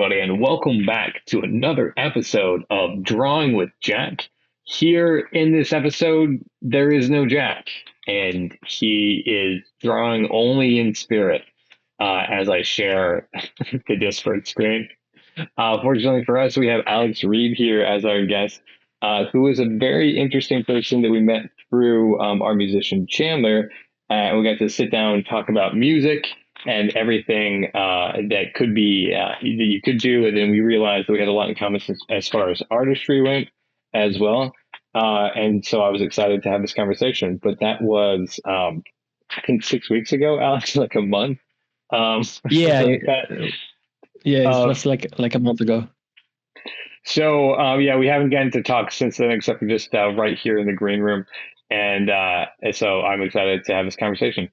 Everybody, and welcome back to another episode of Drawing with Jack. Here in this episode, there is no Jack, and he is drawing only in spirit as I share the Discord screen. Fortunately for us, we have Alex Reid here as our guest, who is a very interesting person that we met through our musician Chandler. We got to sit down and talk about music and everything that could be that you could do, and then we realized that we had a lot in common as far as artistry went as well. And so I was excited to have this conversation. But that was, I think, 6 weeks ago, Alex, like a month, Yeah, something like that. yeah, it Uh, was like a month ago. So we haven't gotten to talk since then, except for just right here in the green room, and so I'm excited to have this conversation.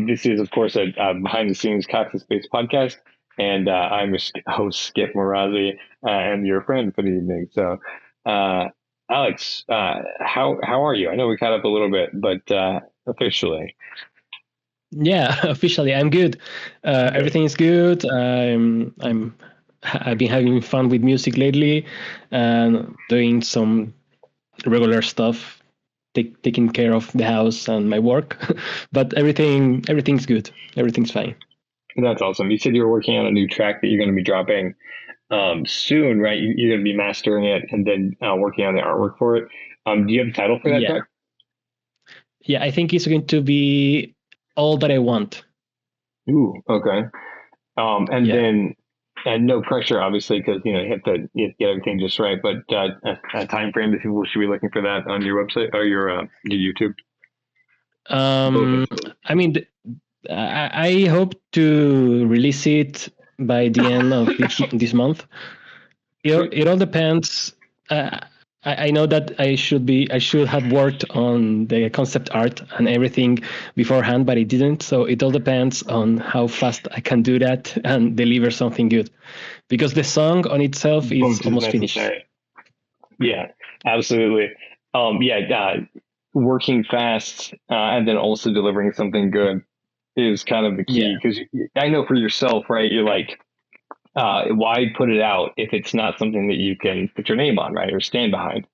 This is, of course, a behind-the-scenes Cactus-based podcast, and I'm your host, Skip Morazi, and your friend for the evening. So, Alex, how are you? I know we caught up a little bit, but officially, Yeah, officially, I'm good. good. Everything is good. I've been having fun with music lately, and doing some regular stuff, taking care of the house and my work. But everything's good. Everything's fine. That's awesome. You said you were working on a new track that you're going to be dropping soon, right? You're going to be mastering it and then working on the artwork for it. Do you have a title for that Yeah, track? yeah. I think it's going to be all that I want. Ooh, okay. And Yeah. then, and no pressure, obviously, because you have to get everything just right. But a time frame that people should be looking for that on your website or your YouTube. Both, I Um, suppose. I mean, I hope to release it by the end of this month. Sweet. It all depends. Uh, I know that I should have worked on the concept art and everything beforehand, but I didn't. So it all depends on how fast I can do that and deliver something good. Because the song on itself is Both is almost finished. necessary. Yeah, absolutely. Yeah, working fast and then also delivering something good is kind of the Yeah, key because I know for yourself, right? You're like, why put it out if it's not something that you can put your name on, right, or stand behind?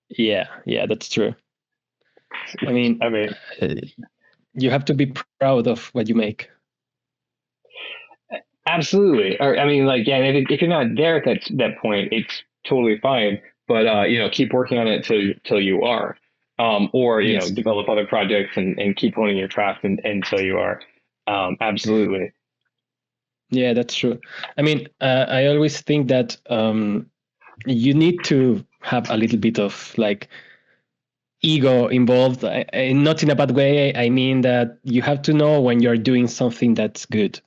yeah, that's true. I mean, I mean, uh, you have to be proud of what you make. absolutely. Or I mean, like, yeah, if you're not there at that point, it's totally fine. But keep working on it till you are, or Yes. develop other projects and keep honing your craft until you are. Absolutely. Yeah, that's true. I mean, I always think that you need to have a little bit of like ego involved. Not in a bad way. I mean that you have to know when you're doing something that's good.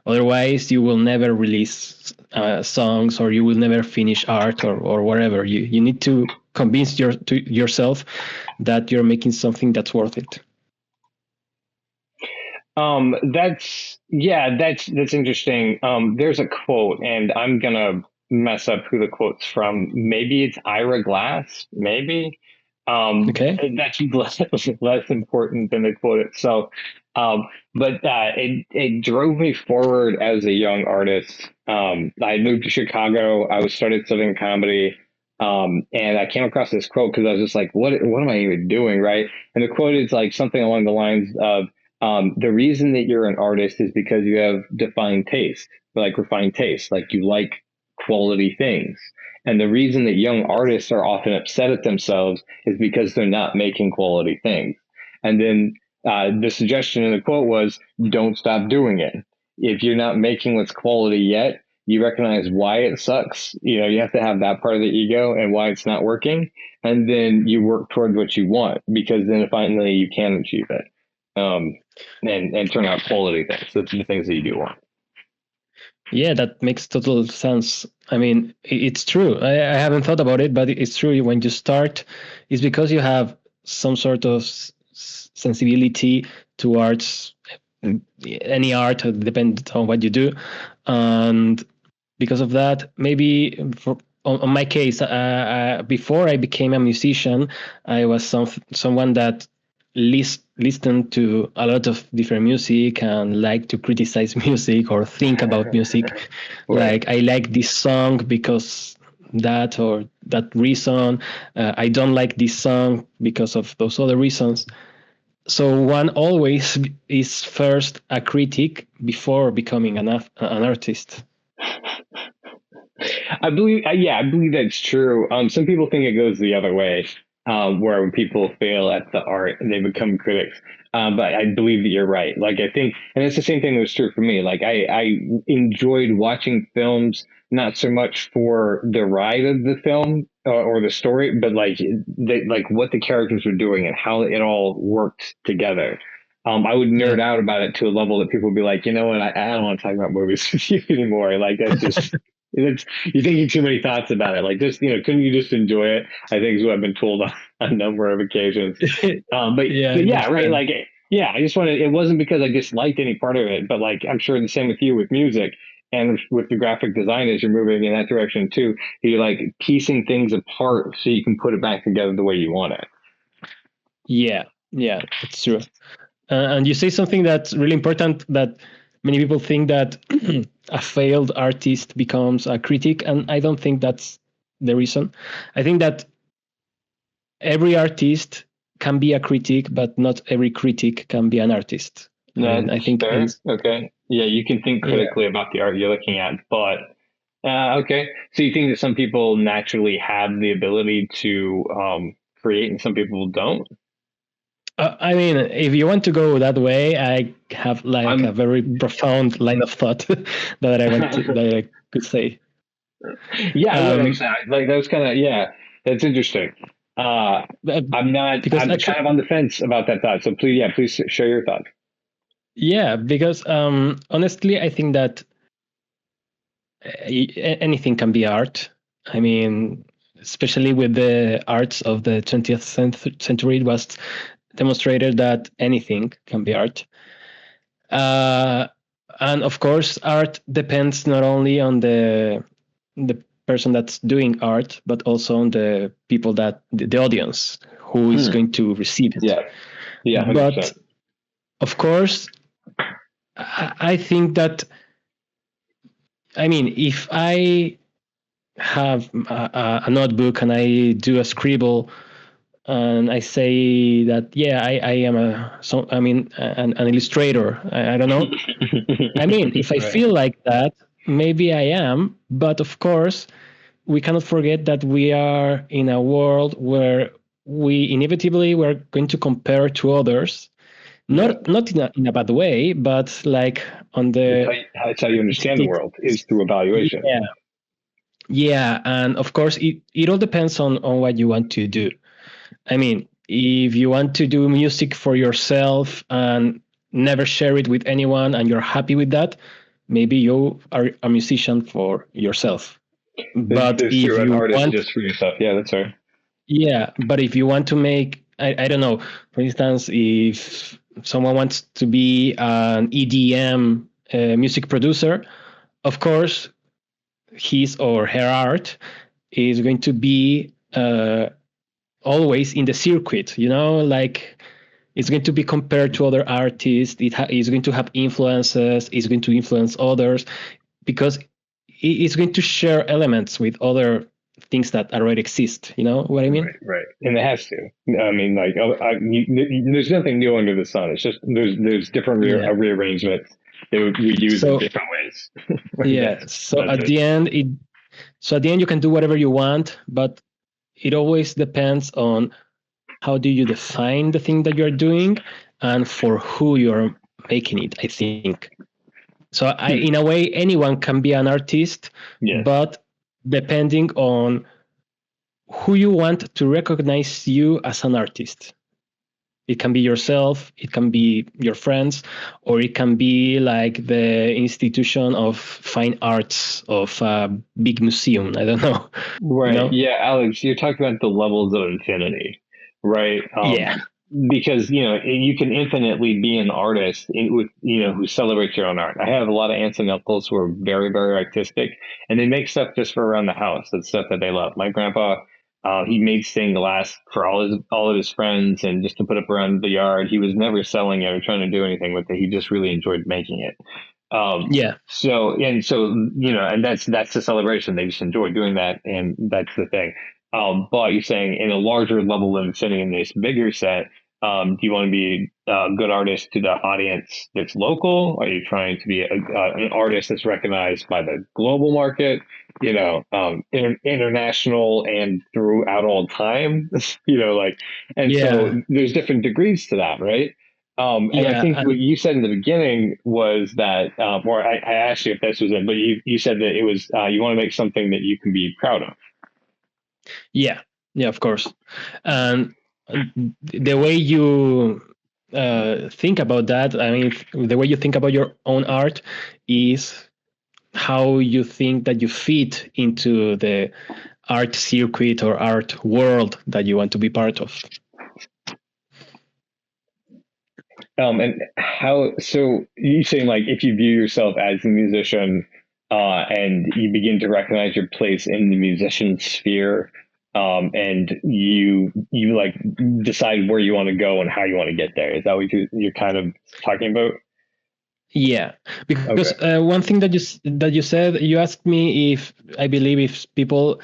Otherwise, you will never release songs, or you will never finish art, or whatever. You need to convince yourself that you're making something that's worth it. That's interesting. There's a quote, and I'm gonna mess up who the quote's from. Maybe it's Ira Glass, maybe. Okay. That's less important than the quote itself. But it drove me forward as a young artist. I moved to Chicago. I was started studying comedy. And I came across this quote because I was just like, what am I even doing, right? And the quote is like something along the lines of the reason that you're an artist is because you have defined taste, like refined taste, like you like quality things. And the reason that young artists are often upset at themselves is because they're not making quality things. And then the suggestion in the quote was, don't stop doing it. If you're not making what's quality yet, you recognize why it sucks. You have to have that part of the ego and why it's not working. And then you work toward what you want because then finally you can achieve it. Um, and turn out quality things. So the things that you do want. Yeah, that makes total sense. I mean, it's true. I haven't thought about it, but it's true. When you start, it's because you have some sort of sensibility towards any art, depending on what you do. And because of that, maybe on my case, before I became a musician, I was someone that listen to a lot of different music and like to criticize music or think about music. Right. Like I like this song because that or that reason. I don't like this song because of those other reasons. So one always is first a critic before becoming an artist. I believe that's true. Some people think it goes the other way, where when people fail at the art and they become critics. But I believe that you're right. Like I think, and it's the same thing that was true for me. Like I enjoyed watching films, not so much for the ride of the film or the story, but like what the characters were doing and how it all worked together. I would nerd Yeah. out about it to a level that people would be like, you know what, I don't want to talk about movies with you anymore. Like that's just it's you're thinking too many thoughts about it. Like just couldn't you just enjoy it? I think is what I've been told on a number of occasions. Yeah, I But yeah, right. understand. Like yeah, I just wanted. It wasn't because I disliked any part of it, but like I'm sure the same with you with music and with the graphic design as you're moving in that direction too. You're like piecing things apart so you can put it back together the way you want it. Yeah, yeah, that's true. And you say something that's really important, that many people think that a failed artist becomes a critic, and I don't think that's the reason. I think that every artist can be a critic, but not every critic can be an artist. I No, mean, I that's think fair. is Okay. Yeah, you can think yeah. critically about the art you're looking at, but okay. So you think that some people naturally have the ability to create and some people don't? I mean, if you want to go that way, I have like a I'm very profound line of thought that I could say. yeah, I would Um, actually. Like that was kind of yeah, that's interesting. Uh but- I'm not because I'm kind actually, of on the fence about that thought. So please yeah, please share your thoughts. yeah, because honestly, I think that anything can be art. I mean, especially with the arts of the 20th century, it was demonstrated that anything can be art. Uh, and of course, art depends not only on the person that's doing art, but also on the people that the audience who is Hmm. going to receive it. Yeah. Yeah, But 100%. of course, I think that, I mean, if I have a notebook and I do a scribble and I say that, yeah, I am I mean, an illustrator. I don't know. I mean, if I Right. feel like that, maybe I am. But of course, we cannot forget that we are in a world where we inevitably we're going to compare to others, Yeah. not in a bad way, but like on the That's how you understand the artistic. world is through evaluation. Yeah, yeah, and of course it all depends on what you want to do. I mean, if you want to do music for yourself and never share it with anyone and you're happy with that, maybe you are a musician for yourself. But There's if true an you artist want, just for yourself. Yeah, that's right. yeah, but if you want to make, I don't know, for instance, if someone wants to be an EDM music producer, of course, his or her art is going to be always in the circuit, like it's going to be compared to other artists. Is going to have influences. It's going to influence others because it's going to share elements with other things that already exist. You know what I mean? Right, right, and it has to. I mean, like, there's nothing new under the sun. It's just there's different Yeah. rearrangements that we use in So different ways. yeah. That's So that's at it. the end, you can do whatever you want, but it always depends on how do you define the thing that you're doing and for who you're making it. I think. So Hmm. in a way, anyone can be an artist, Yes. but depending on who you want to recognize you as an artist. It can be yourself, it can be your friends, or it can be like the institution of fine arts of a big museum. I don't know, you Right. know? Yeah, Alex, you're talking about the levels of infinity, right? Yeah, Because you can infinitely be an artist with who celebrates your own art. I have a lot of aunts and uncles who are very very artistic, and they make stuff just for around the house. It's stuff that they love. My grandpa He made stained glass for all of his friends, and just to put up around the yard. He was never selling it or trying to do anything with it. He just really enjoyed making it. Yeah. So and that's the celebration. They just enjoy doing that, and that's the thing. But you're saying in a larger level of fitting in this bigger set, do you want to be a good artist to the audience that's local? Are you trying to be an artist that's recognized by the global market? International and throughout all time. And so Yeah. there's different degrees to that, right? And I Yeah. think what you said in the beginning was that, or I asked you if this was it, but you said that it was you want to make something that you can be proud of. Yeah. Yeah, of course. And the way you think about that, I mean, the way you think about your own art is how you think that you fit into the art circuit or art world that you want to be part of. And how, so you saying like if you view yourself as a musician, and you begin to recognize your place in the musician sphere, and you like decide where you want to go and how you want to get there. Is that what you're kind of talking about? Yeah, because Okay. one thing that you said, you asked me if I believe if people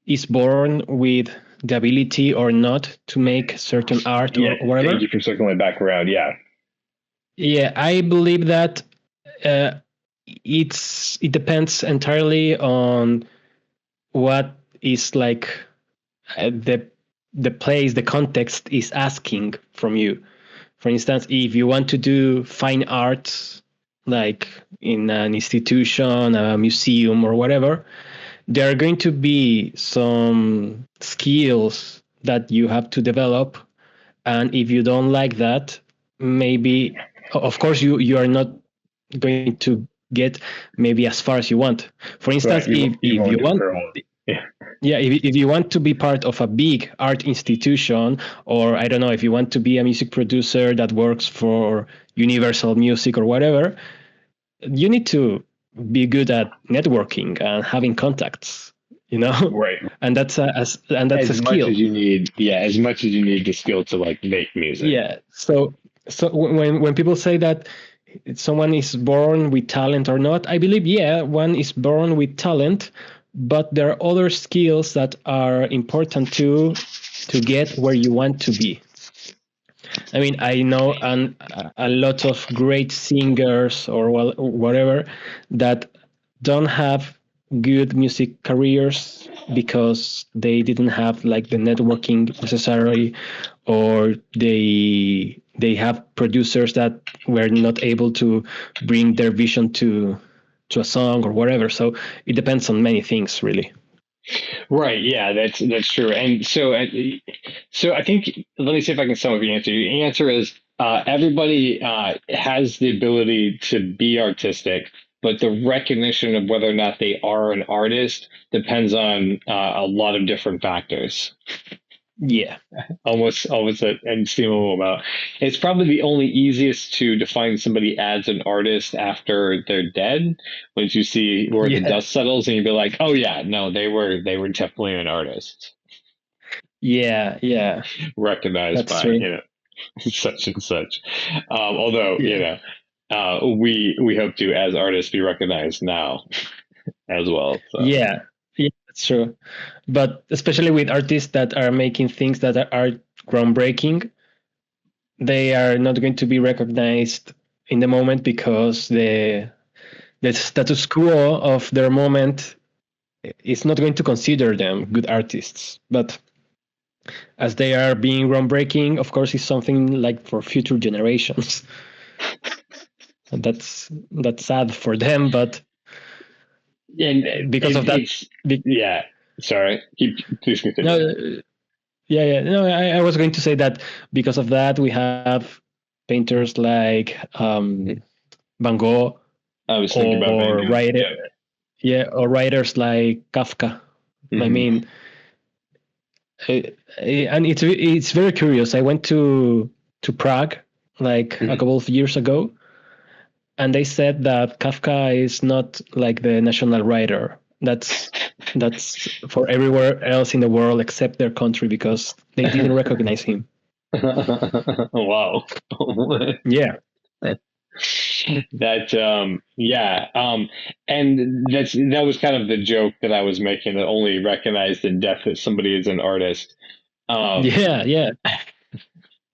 is born with the ability or not to make certain art Yeah. or Thank whatever. you for circling back around. Yeah. Yeah, I believe that uh, it depends entirely on what is like the place, the context is asking from you. For instance, if you want to do fine arts, like in an institution, a museum, or whatever, there are going to be some skills that you have to develop. And if you don't like that, maybe, of course, you are not going to get maybe as far as you want. For instance, Right. You if won't you do it want, for a while. Yeah. yeah, if you want to be part of a big art institution, or I don't know, if you want to be a music producer that works for Universal Music or whatever, you need to be good at networking and having contacts, you know, Right. and that's a As much skill. as you need, yeah, as much as you need the skill to like make music. Yeah. So when people say that someone is born with talent or not, I believe, yeah, one is born with talent, but there are other skills that are important to get where you want to be. I mean, I know a lot of great singers or well, whatever that don't have good music careers because they didn't have like the networking necessary, or they have producers that were not able to bring their vision to a song or whatever. So it depends on many things, really. Right. Yeah, that's true. And so I think let me see if I can sum up your answer. Your answer is everybody has the ability to be artistic, but the recognition of whether or not they are an artist depends on a lot of different factors. Yeah. Almost and steamable about. It's probably the only easiest to define somebody as an artist after they're dead. Once you see where the Yeah. dust settles, and you'd be like, oh yeah, no, they were definitely an artist, Yeah. Yeah. recognized That's by true. such and such. Although Yeah. we hope to as artists be recognized now as well. So Yeah. Yeah, that's true. But especially with artists that are making things that are groundbreaking, they are not going to be recognized in the moment because the status quo of their moment is not going to consider them good artists. But as they are being groundbreaking, of course, it's something like for future generations. And that's sad for them, but and because of that, it's yeah. Sorry, please no, continue. yeah, yeah. No, I was going to say that because of that, we have painters like Van Gogh, I was thinking about Van or Gogh. writer, Yeah. yeah, or writers like Kafka. I Mm-hmm. mean, and it's very curious. I went to Prague like a Mm-hmm. couple of years ago, and they said that Kafka is not like the national writer. That's for everywhere else in the world except their country because they didn't recognize him. Wow. Yeah. That yeah and that was kind of the joke that I was making, that only recognized in death that somebody is an artist. um Yeah. Yeah.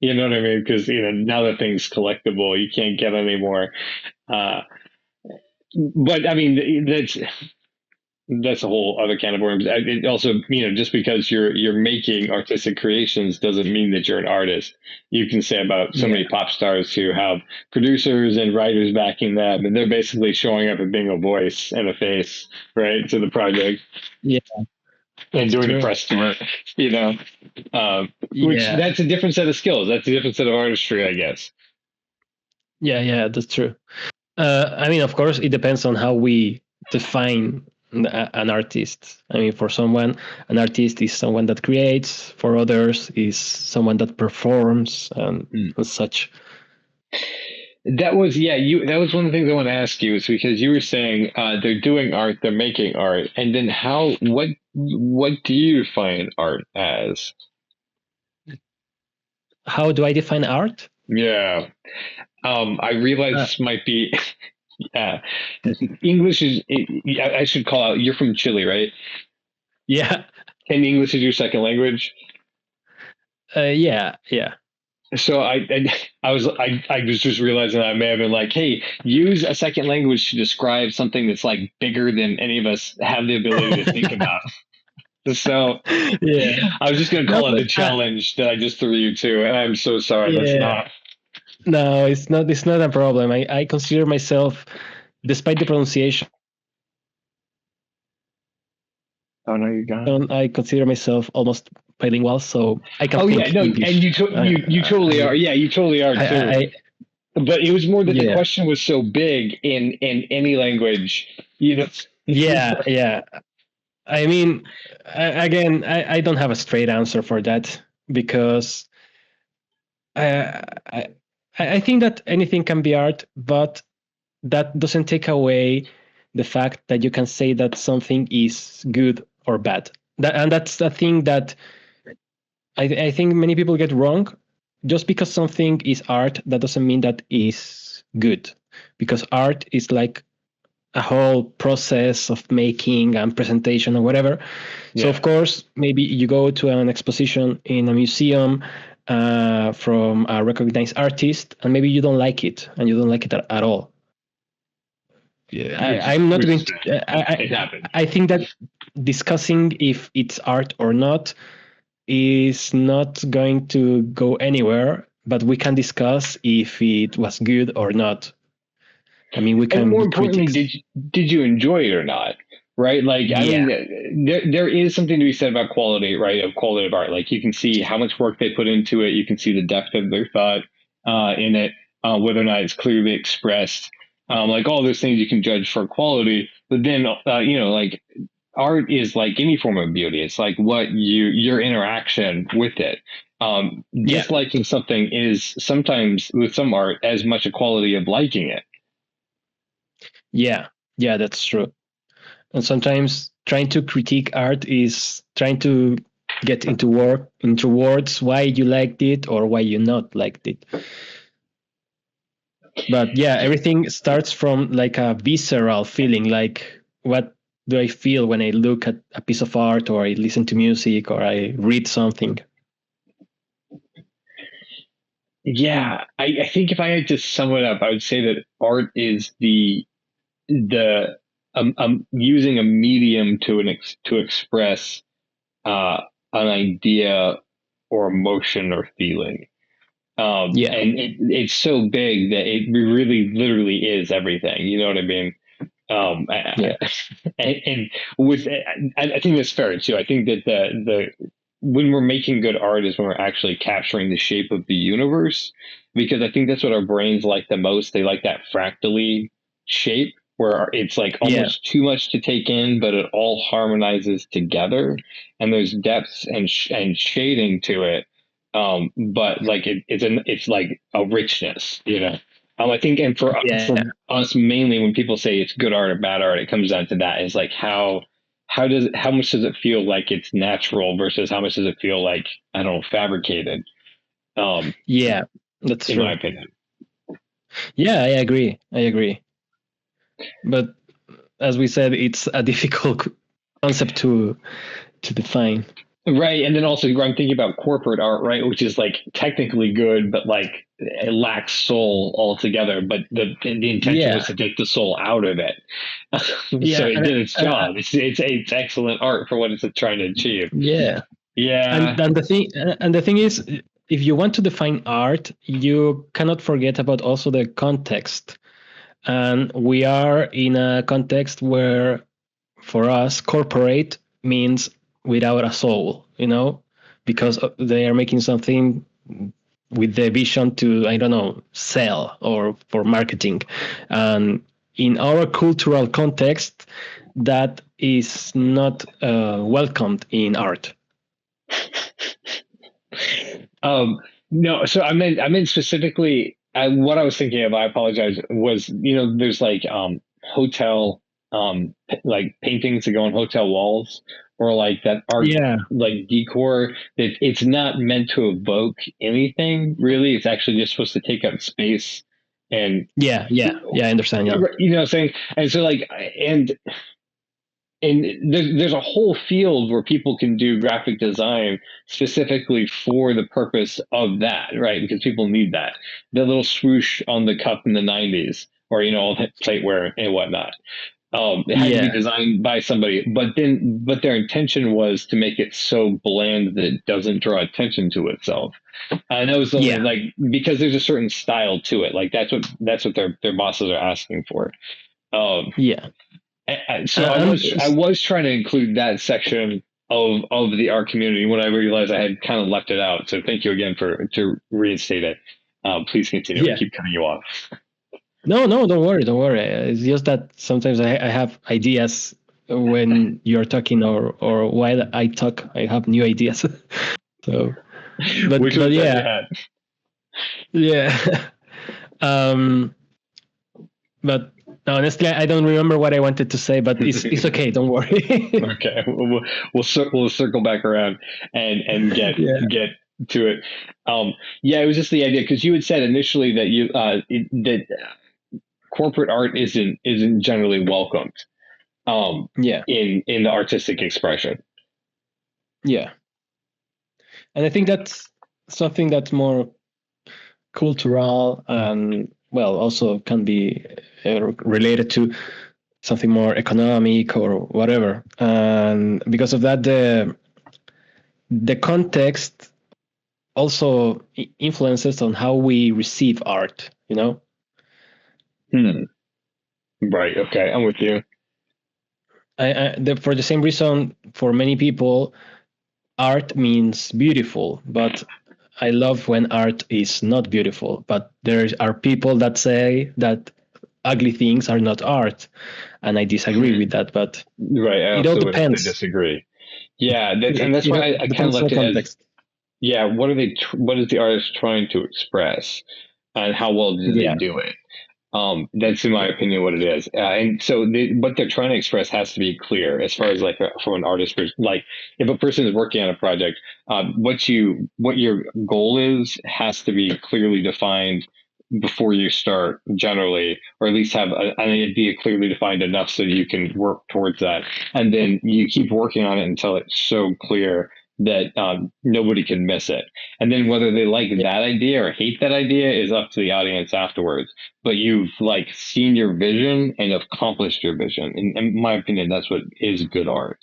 you know what I mean, because now that thing's collectible, you can't get any more. uh but I mean, that's a whole other can of worms. It also, just because you're making artistic creations doesn't mean that you're an artist. You can say about so Yeah. many pop stars who have producers and writers backing them, and they're basically showing up and being a voice and a face, right, to the project Yeah. and That's doing the true. press work, you know. Which, Yeah. that's a different set of skills. That's a different set of artistry, I guess. Yeah. Yeah. That's true. I mean, of course, it depends on how we define an artist. I mean, for someone, an artist is someone that creates. For others, is someone that performs and such. That was, yeah, that was one of the things I want to ask you, is because you were saying they're doing art, they're making art, and then what do you define art as? How do I define art? Yeah. I realize Uh, this might be uh, English is, I should call out, you're from Chile, right? yeah. And English is your second language. Yeah. Yeah. So I was just realizing I may have been like, hey, use a second language to describe something that's like bigger than any of us have the ability to think about. So Yeah. I was just going to No, call it but the challenge that I just threw you to, and I'm so sorry. That's yeah. not. No, it's not. It's not a problem. I consider myself, despite the pronunciation, Oh no, you're gone. I consider myself almost bilingual, so I can Oh yeah, think no, and English. you totally are. Yeah, you totally are too. I But it was more that the yeah, question was so big in any language, you know. yeah, yeah. I mean, again, I don't have a straight answer for that because I, I I think that anything can be art, but that doesn't take away the fact that you can say that something is good or bad. And that's the thing that I think many people get wrong. Just because something is art, that doesn't mean that is good. Because art is like a whole process of making and presentation or whatever. So Yeah. of course, maybe you go to an exposition in a museum from a recognized artist, and maybe you don't like it, and you don't like it at all. Yeah, I'm not Which going is to. fair. It happens. I think that discussing if it's art or not is not going to go anywhere. But we can discuss if it was good or not. I mean, we And can more be importantly, critics. did you enjoy it or not? Right? Like, I Yeah, mean, there is something to be said about quality, right? Of quality of art. Like, you can see how much work they put into it. You can see the depth of their thought in it, whether or not it's clearly expressed. Like all those things you can judge for quality. But then, like art is like any form of beauty. It's like what your interaction with it. yeah, Disliking something is sometimes, with some art, as much a quality of liking it. yeah, yeah. That's true. And sometimes trying to critique art is trying to get into words why you liked it or why you not liked it. But yeah, everything starts from like a visceral feeling, like what do I feel when I look at a piece of art or I listen to music or I read something. Yeah, I think if I had to sum it up, I would say that art is the using a medium to express an idea or emotion or feeling. Yeah, And it's so big that it really literally is everything. You know what I mean? yeah, And with, I think that's fair too. I think that the when we're making good art is when we're actually capturing the shape of the universe, because I think that's what our brains like the most. They like that fractally shape where it's like yeah, almost too much to take in, but it all harmonizes together, and there's depths and shading to it. But like it's like a richness, you know. I think, and for yeah, us mainly, when people say it's good art or bad art, it comes down to that. Is like how how much does it feel like it's natural versus how much does it feel like, I don't know, fabricated? Um, Yeah, that's in my true. opinion. Yeah, I agree. I agree. But as we said, it's a difficult concept to define. Right. And then also I'm thinking about corporate art, right, which is like technically good, but like it lacks soul altogether. But the intention was Yeah, to take the soul out of it. So yeah, it did its job. It's excellent art for what it's trying to achieve. yeah. Yeah. And the thing is, if you want to define art, you cannot forget about also the context. And we are in a context where, for us, corporate means without a soul, because they are making something with the vision to, I don't know, sell or for marketing. And in our cultural context, that is not welcomed in art. No, so I meant specifically, what I was thinking of, I apologize, was, there's like hotel like paintings that go on hotel walls, or like that art, Yeah, like decor, that it's not meant to evoke anything really. It's actually just supposed to take up space and, yeah, I understand. Yeah, what I'm saying? And so like, and there's a whole field where people can do graphic design specifically for the purpose of that, right? Because people need that. The little swoosh on the cup in the 90s, or, all that plateware and whatnot. It had to be yeah, designed by somebody, but their intention was to make it so bland that it doesn't draw attention to itself. And that was only yeah, like, because there's a certain style to it. Like that's what their bosses are asking for. Um, yeah. so And I was trying to include that section of the art community when I realized I had kind of left it out. So thank you again for to reinstate it. Please continue. We yeah, keep cutting you off. no, don't worry, don't worry. It's just that sometimes I have ideas when you're talking, or while I talk, I have new ideas. So, Which but ones have you yeah, had? yeah. um, but honestly, I don't remember what I wanted to say. But it's okay. Don't worry. Okay, we'll circle back around and Yeah, get to it. Yeah, it was just the idea, because you had said initially that that corporate art isn't generally welcomed yeah, in the artistic expression. yeah. And I think that's something that's more cultural, and well, also can be related to something more economic or whatever. And because of that, the context also influences on how we receive art. Hmm. Right. Okay. I'm with you. For the same reason, for many people, art means beautiful, but I love when art is not beautiful. But there are people that say that ugly things are not art, and I disagree Hmm. with that. But Right. I it all also would have to depends. disagree. Yeah. It, And that's it why I kind of depends on left it as, context. yeah. What is the artist trying to express, and how well did they Yeah, do it? That's in my yeah, opinion what it is. And so what they're trying to express has to be clear, as far as like from an artist, like if a person is working on a project, what your goal is has to be clearly defined before you start, generally, or at least have an idea clearly defined enough so you can work towards that. And then you keep working on it until it's so clear that nobody can miss it. And then whether they like yeah, that idea or hate that idea is up to the audience afterwards, but you've like seen your vision and accomplished your vision. In my opinion, that's what is good art.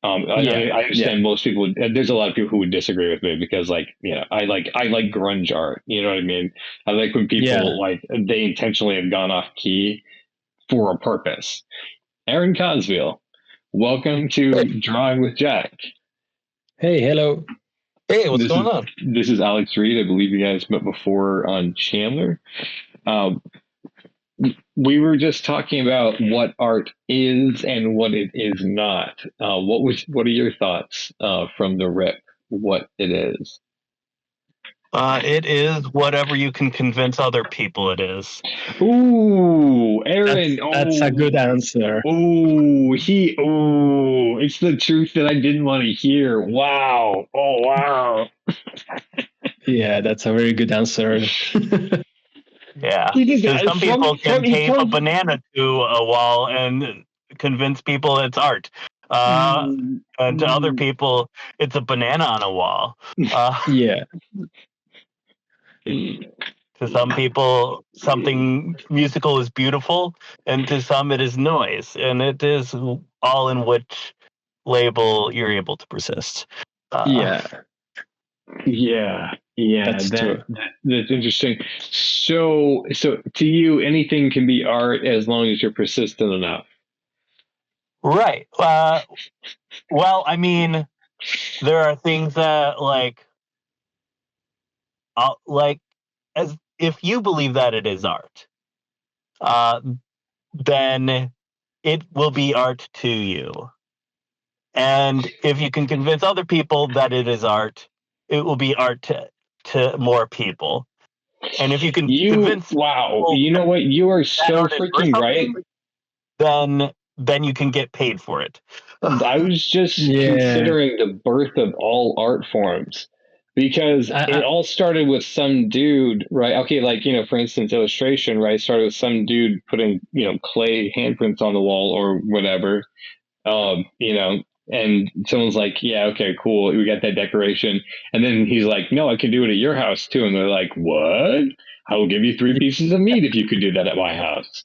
yeah, I yeah, understand most people. There's a lot of people who would disagree with me, because, like, I like grunge art. You know what I mean? I like when yeah. people, like, they intentionally have gone off key for a purpose. Aaron Cosville, welcome to Hey, Drawing with Jack. Hey, hello. hey, what's This going is on? this is Alex Reid. I believe you guys met before on Chandler. Um, we were just talking about what art is and what it is not. What are your thoughts from the rip? What it is? It is whatever you can convince other people it is. Ooh, Aaron. That's a good answer. It's the truth that I didn't want to hear. Wow. Oh, wow. Yeah, that's a very good answer. Yeah, He did because that some people can he tape a comes. banana to a wall and convince people it's art. Mm, And to other mm. people, it's a banana on a wall. Uh, Yeah, to some people, something musical is beautiful, and to some, it is noise. And it is all in which label you're able to persist. yeah, Yeah, that's true. that's interesting. So to you, anything can be art as long as you're persistent enough. Right. Well, I mean, there are things that like as if you believe that it is art, uh, then it will be art to you. And if you can convince other people that it is art, it will be art to more people. And if you can convince Wow, people you know what? You are that so art is worth freaking right. something, then you can get paid for it. I was just Yeah, considering the birth of all art forms because it I, all started with some dude, right? Okay, like, for instance, illustration, right? Started with some dude putting, clay handprints on the wall or whatever. You know, and someone's like, yeah, okay, cool. We got that decoration. And then he's like, no, I can do it at your house too. And they're like, what? I will give you 3 pieces of meat if you could do that at my house.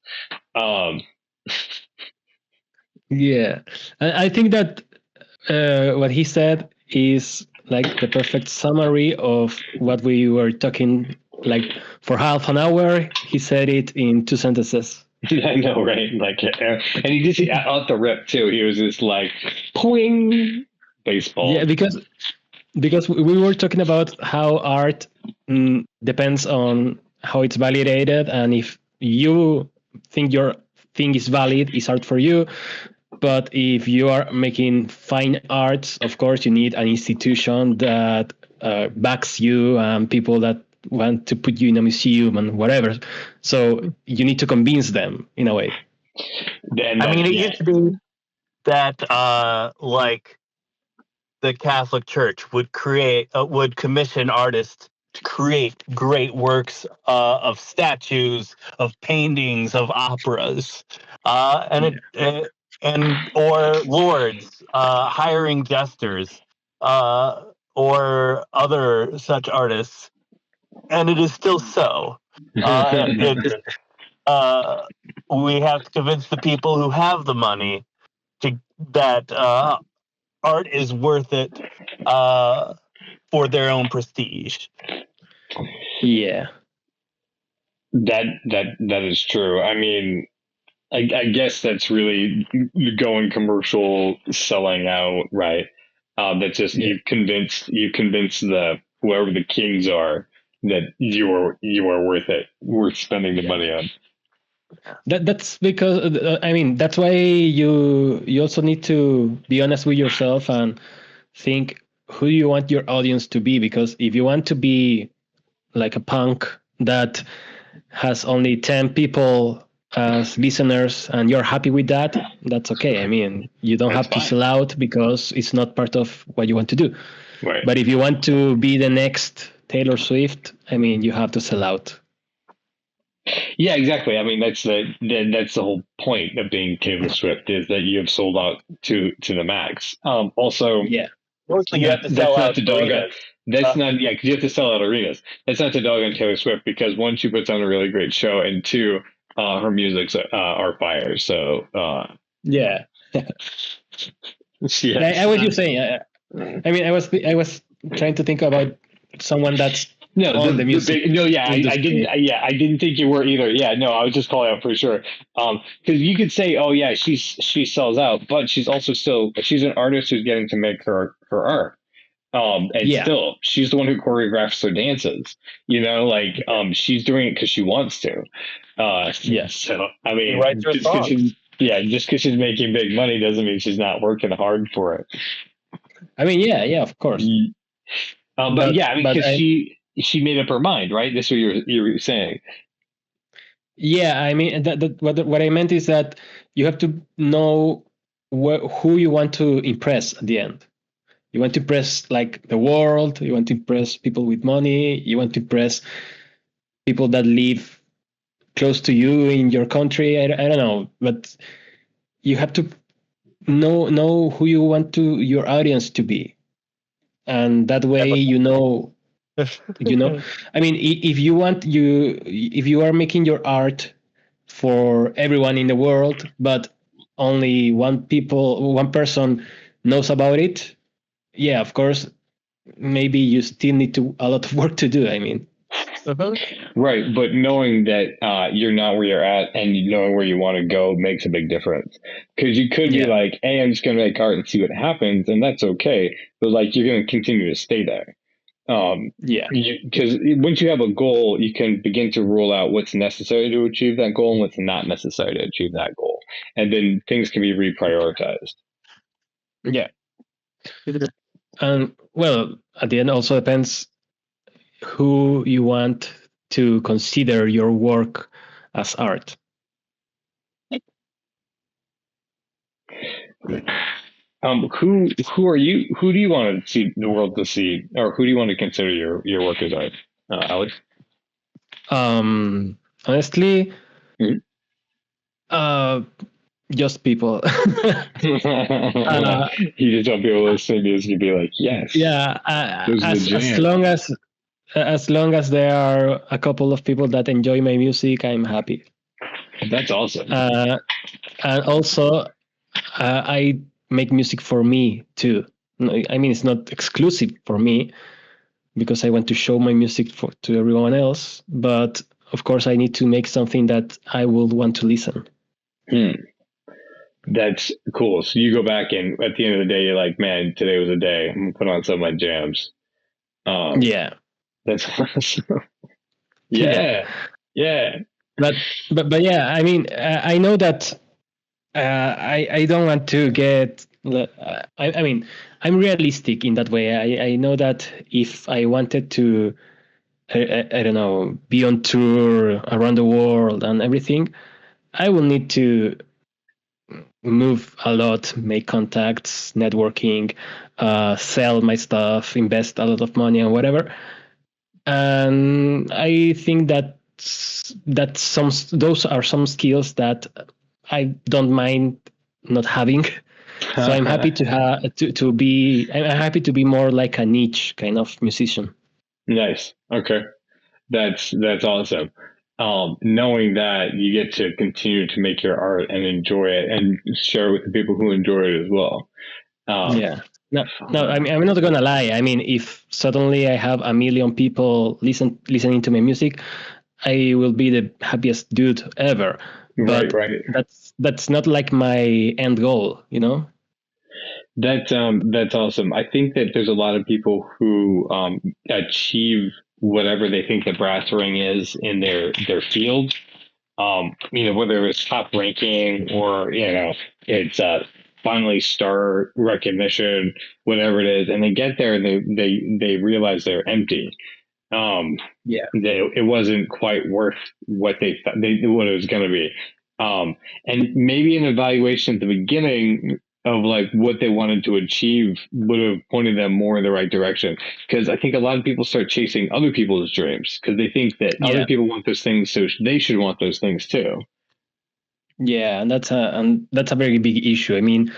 Um, yeah. I think that what he said is like the perfect summary of what we were talking. Like for half an hour, he said it in 2 sentences. I know, right? Like, and he just out the rip too. He was just like, poing, Yeah, baseball. because we were talking about how art depends on how it's validated, and if you think your thing is valid, is art for you. But if you are making fine arts, of course, you need an institution that backs you and people that want to put you in a museum and whatever. So you need to convince them in a way. And I mean, it yeah, used to be that like the Catholic Church would commission artists to create great works of statues, of paintings, of operas, and or lords hiring jesters or other such artists, and it is still so. It's uh, we have to convince the people who have the money to that art is worth it for their own prestige. Yeah. that is true. I mean, I guess that's really going commercial, selling out, right? That just Yeah. you convince the whoever the kings are that you are worth it, worth spending the money on. That's because I mean that's why you also need to be honest with yourself and think who you want your audience to be, because if you want to be like a punk that has only 10 people as listeners and you're happy with that, that's okay. I mean, you don't That's have to fine, sell out because it's not part of what you want to do. right? But if you want to be the next Taylor Swift, I mean, you have to sell out. Yeah, exactly. I mean, that's the whole point of being Taylor Swift is that you have sold out to the max. Also, Yeah. Mostly, you have to that's sell not out to dog on. arenas. That's not, yeah, because you have to sell out arenas. That's not to dog on Taylor Swift because one, she puts on a really great show, and two, her music's are fire. So Yeah. I yes, was just saying. I mean, I was trying to think about someone that's no, on the the music big no, yeah, I didn't, industry. yeah, I didn't think you were either. Yeah, no, I was just calling out for sure. Because you could say, oh yeah, she sells out, but she's an artist who's getting to make her art. And Yeah. still, she's the one who choreographs her dances. Like she's doing it because she wants to. Yeah. So I He writes mean, her songs. just because she's making big money doesn't mean she's not working hard for it. I mean, yeah, of course. But But yeah, I mean, but because I she made up her mind, right? This is what you're saying. Yeah, I mean, what I meant is that you have to know who you want to impress at the end. You want to impress like the world. You want to impress people with money. You want to impress people that live close to you in your country. I don't know, but you have to know who you want to your audience to be, and that way I mean, if you want if you are making your art for everyone in the world, but only one person knows about it, yeah, of course, maybe you still need a lot of work to do. I mean, right, but knowing that you're not where you're at and knowing where you want to go makes a big difference. Because you could be like, hey, I'm just going to make art and see what happens, and that's okay. But like, you're going to continue to stay there. Because once you have a goal, you can begin to rule out what's necessary to achieve that goal and what's not necessary to achieve that goal, and then things can be reprioritized. Yeah, and well, at the end, also depends who you want to consider your work as art. Who are you? Who do you want to see the world to see, or who do you want to consider your work as art, Alex? Honestly, just people. You just want people listening to this and be like, yes, yeah. As long as there are a couple of people that enjoy my music, I'm happy. That's awesome. And also, I make music for me too. I mean, it's not exclusive for me because I want to show my music to everyone else. But of course, I need to make something that I will want to listen. That's cool. So you go back and at the end of the day, you're like, man, today was a day. I'm gonna put on some of my jams. Yeah, that's awesome. Yeah. But yeah, I mean, I know that I don't want to get. I mean, I'm realistic in that way. I know that if I wanted to, I don't know, be on tour around the world and everything, I will need to move a lot, make contacts, networking, sell my stuff, invest a lot of money and whatever. And I think that those are some skills that I don't mind not having. So I'm happy to be. I'm happy to be more like a niche kind of musician. Nice. Okay, that's awesome. Knowing that you get to continue to make your art and enjoy it and share it with the people who enjoy it as well. Yeah. No, I mean, I'm not gonna lie. I mean, if suddenly I have 1 million people listening to my music, I will be the happiest dude ever. But right. That's not like my end goal, you know? That's awesome. I think that there's a lot of people who achieve whatever they think the brass ring is in their field. Whether it's top ranking or it's finally star recognition, whatever it is, and they get there and they realize they're empty. It wasn't quite worth what they thought what it was going to be. And maybe an evaluation at the beginning of like what they wanted to achieve would have pointed them more in the right direction. Because I think a lot of people start chasing other people's dreams because they think that other people want those things, so they should want those things too. Yeah, and that's a very big issue. I mean,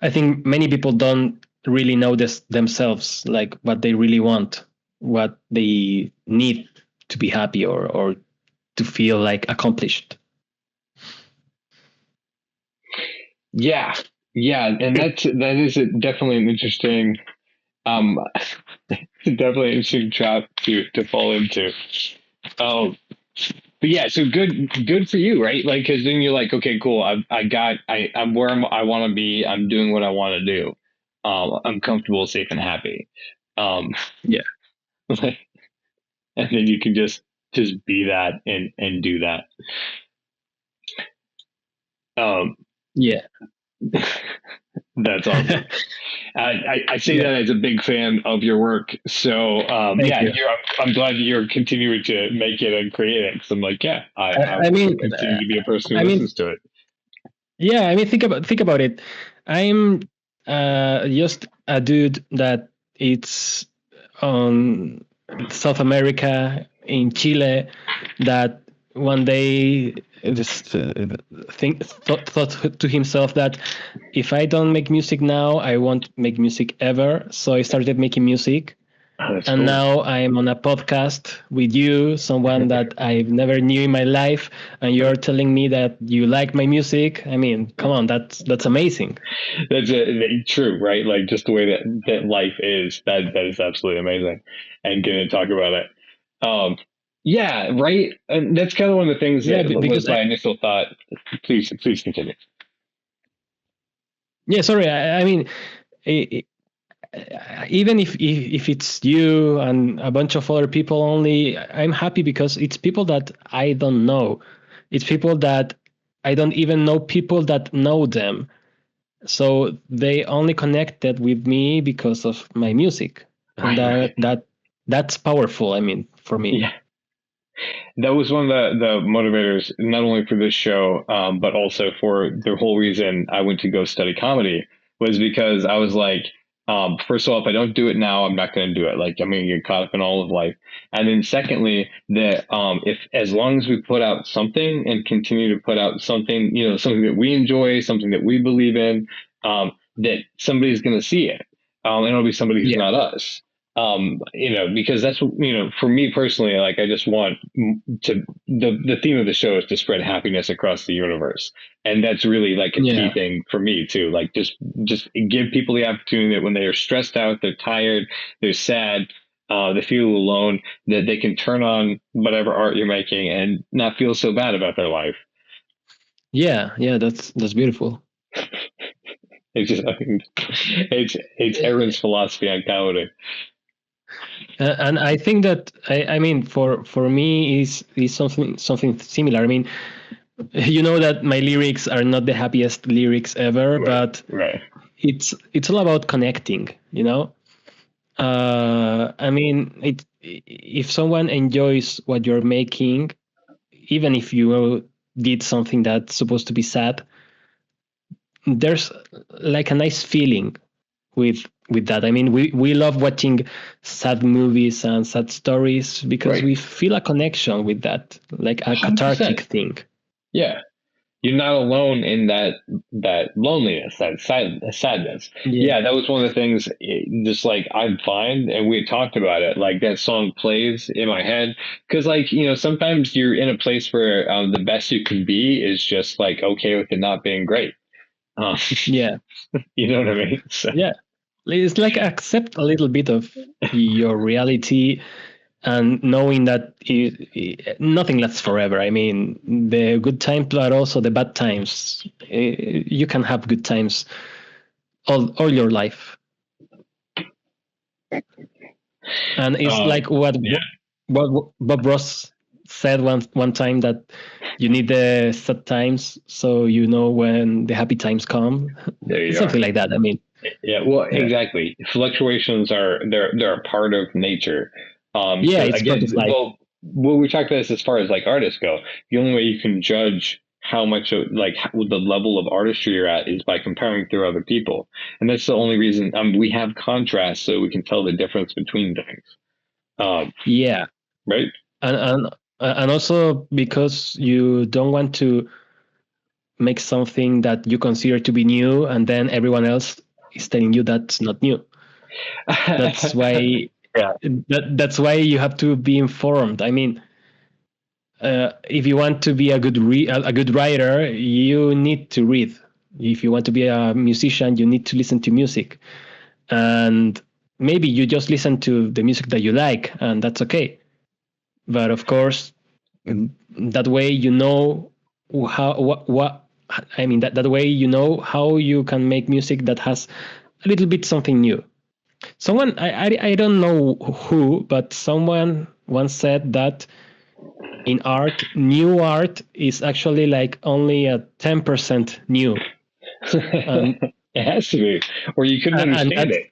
I think many people don't really know this themselves, like what they really want, what they need to be happy or to feel like accomplished. Yeah, and that is definitely an interesting, definitely an interesting trap to fall into. But yeah, so good for you, right? Like, because then you're like, okay, cool. I'm where I want to be. I'm doing what I want to do. I'm comfortable, safe, and happy. Yeah, and then you can just be that and do that. Yeah. That's awesome. I say Yeah. that as a big fan of your work. So Thank you. I'm glad that you're continuing to make it and create it. Because I'm like, yeah, I I will mean, continue to be a person who I mean, listens to it. yeah. I mean, think about it. I'm just a dude that it's on South America in Chile that one day just thought to himself that if I don't make music now, I won't make music ever. So I started making music. Oh, that's And cool. now I'm on a podcast with you, someone that I never knew in my life, and you're telling me that you like my music. I mean, come on, that's amazing. That's true, right? Like just the way that life is. That is absolutely amazing, and getting to talk about it. Yeah, right. And that's kind of one of the things Yeah, that was because my initial thought. Please continue. yeah, sorry. I mean, I even if it's you and a bunch of other people only, I'm happy because it's people that I don't know. It's people that I don't even know people that know them. So they only connected with me because of my music. And Right. that's powerful, I mean, for me. Yeah. That was one of the motivators, not only for this show, but also for the whole reason I went to go study comedy was because I was like, first of all, if I don't do it now, I'm not going to do it. Like I'm going to get caught up in all of life. And then secondly, that if as long as we put out something and continue to put out something, something that we enjoy, something that we believe in, that somebody's going to see it, and it'll be somebody who's Yeah. not us. Because that's what, for me personally, like I just want to, the theme of the show is to spread happiness across the universe. And that's really like a key Yeah. thing for me too. Like just give people the opportunity that when they are stressed out, they're tired, they're sad, they feel alone, that they can turn on whatever art you're making and not feel so bad about their life. Yeah, that's beautiful. It's just, it's Aaron's philosophy on comedy. And I think that I mean for me is something similar. I mean, you know that my lyrics are not the happiest lyrics ever, but Right. it's all about connecting, you know. I mean, if someone enjoys what you're making, even if you did something that's supposed to be sad, there's like a nice feeling with that. I mean, we love watching sad movies and sad stories because Right. we feel a connection with that, like a 100%. cathartic thing. Yeah. You're not alone in that loneliness, that sadness. Yeah, that was one of the things. Just like I'm fine, and we had talked about it. Like that song plays in my head because, like sometimes you're in a place where the best you can be is just like okay with it not being great. Yeah, You know what I mean? So, yeah. It's like accept a little bit of your reality and knowing that nothing lasts forever. I mean, the good times, but also the bad times. You can have good times all your life. And it's like what Bob Ross said one time, that you need the sad times so you know when the happy times come. there you Something are. like that. I mean, Yeah, well, exactly. Fluctuations they're a part of nature. yeah, So it's part again, of life. well, we talked about this as far as like artists go. The only way you can judge how much of like the level of artistry you're at is by comparing through other people, and that's the only reason we have contrast so we can tell the difference between things. Yeah, Right? and also because you don't want to make something that you consider to be new and then everyone else is telling you that's not new. That's why Yeah. that's why you have to be informed. I mean, if you want to be a good writer, you need to read. If you want to be a musician, you need to listen to music, and maybe you just listen to the music that you like, and that's okay. But of course, that way you know how what I mean, that way you know how you can make music that has a little bit something new. Someone I don't know who, but someone once said that new art is actually like only a 10% new. And It has to be, or you couldn't and understand that, it.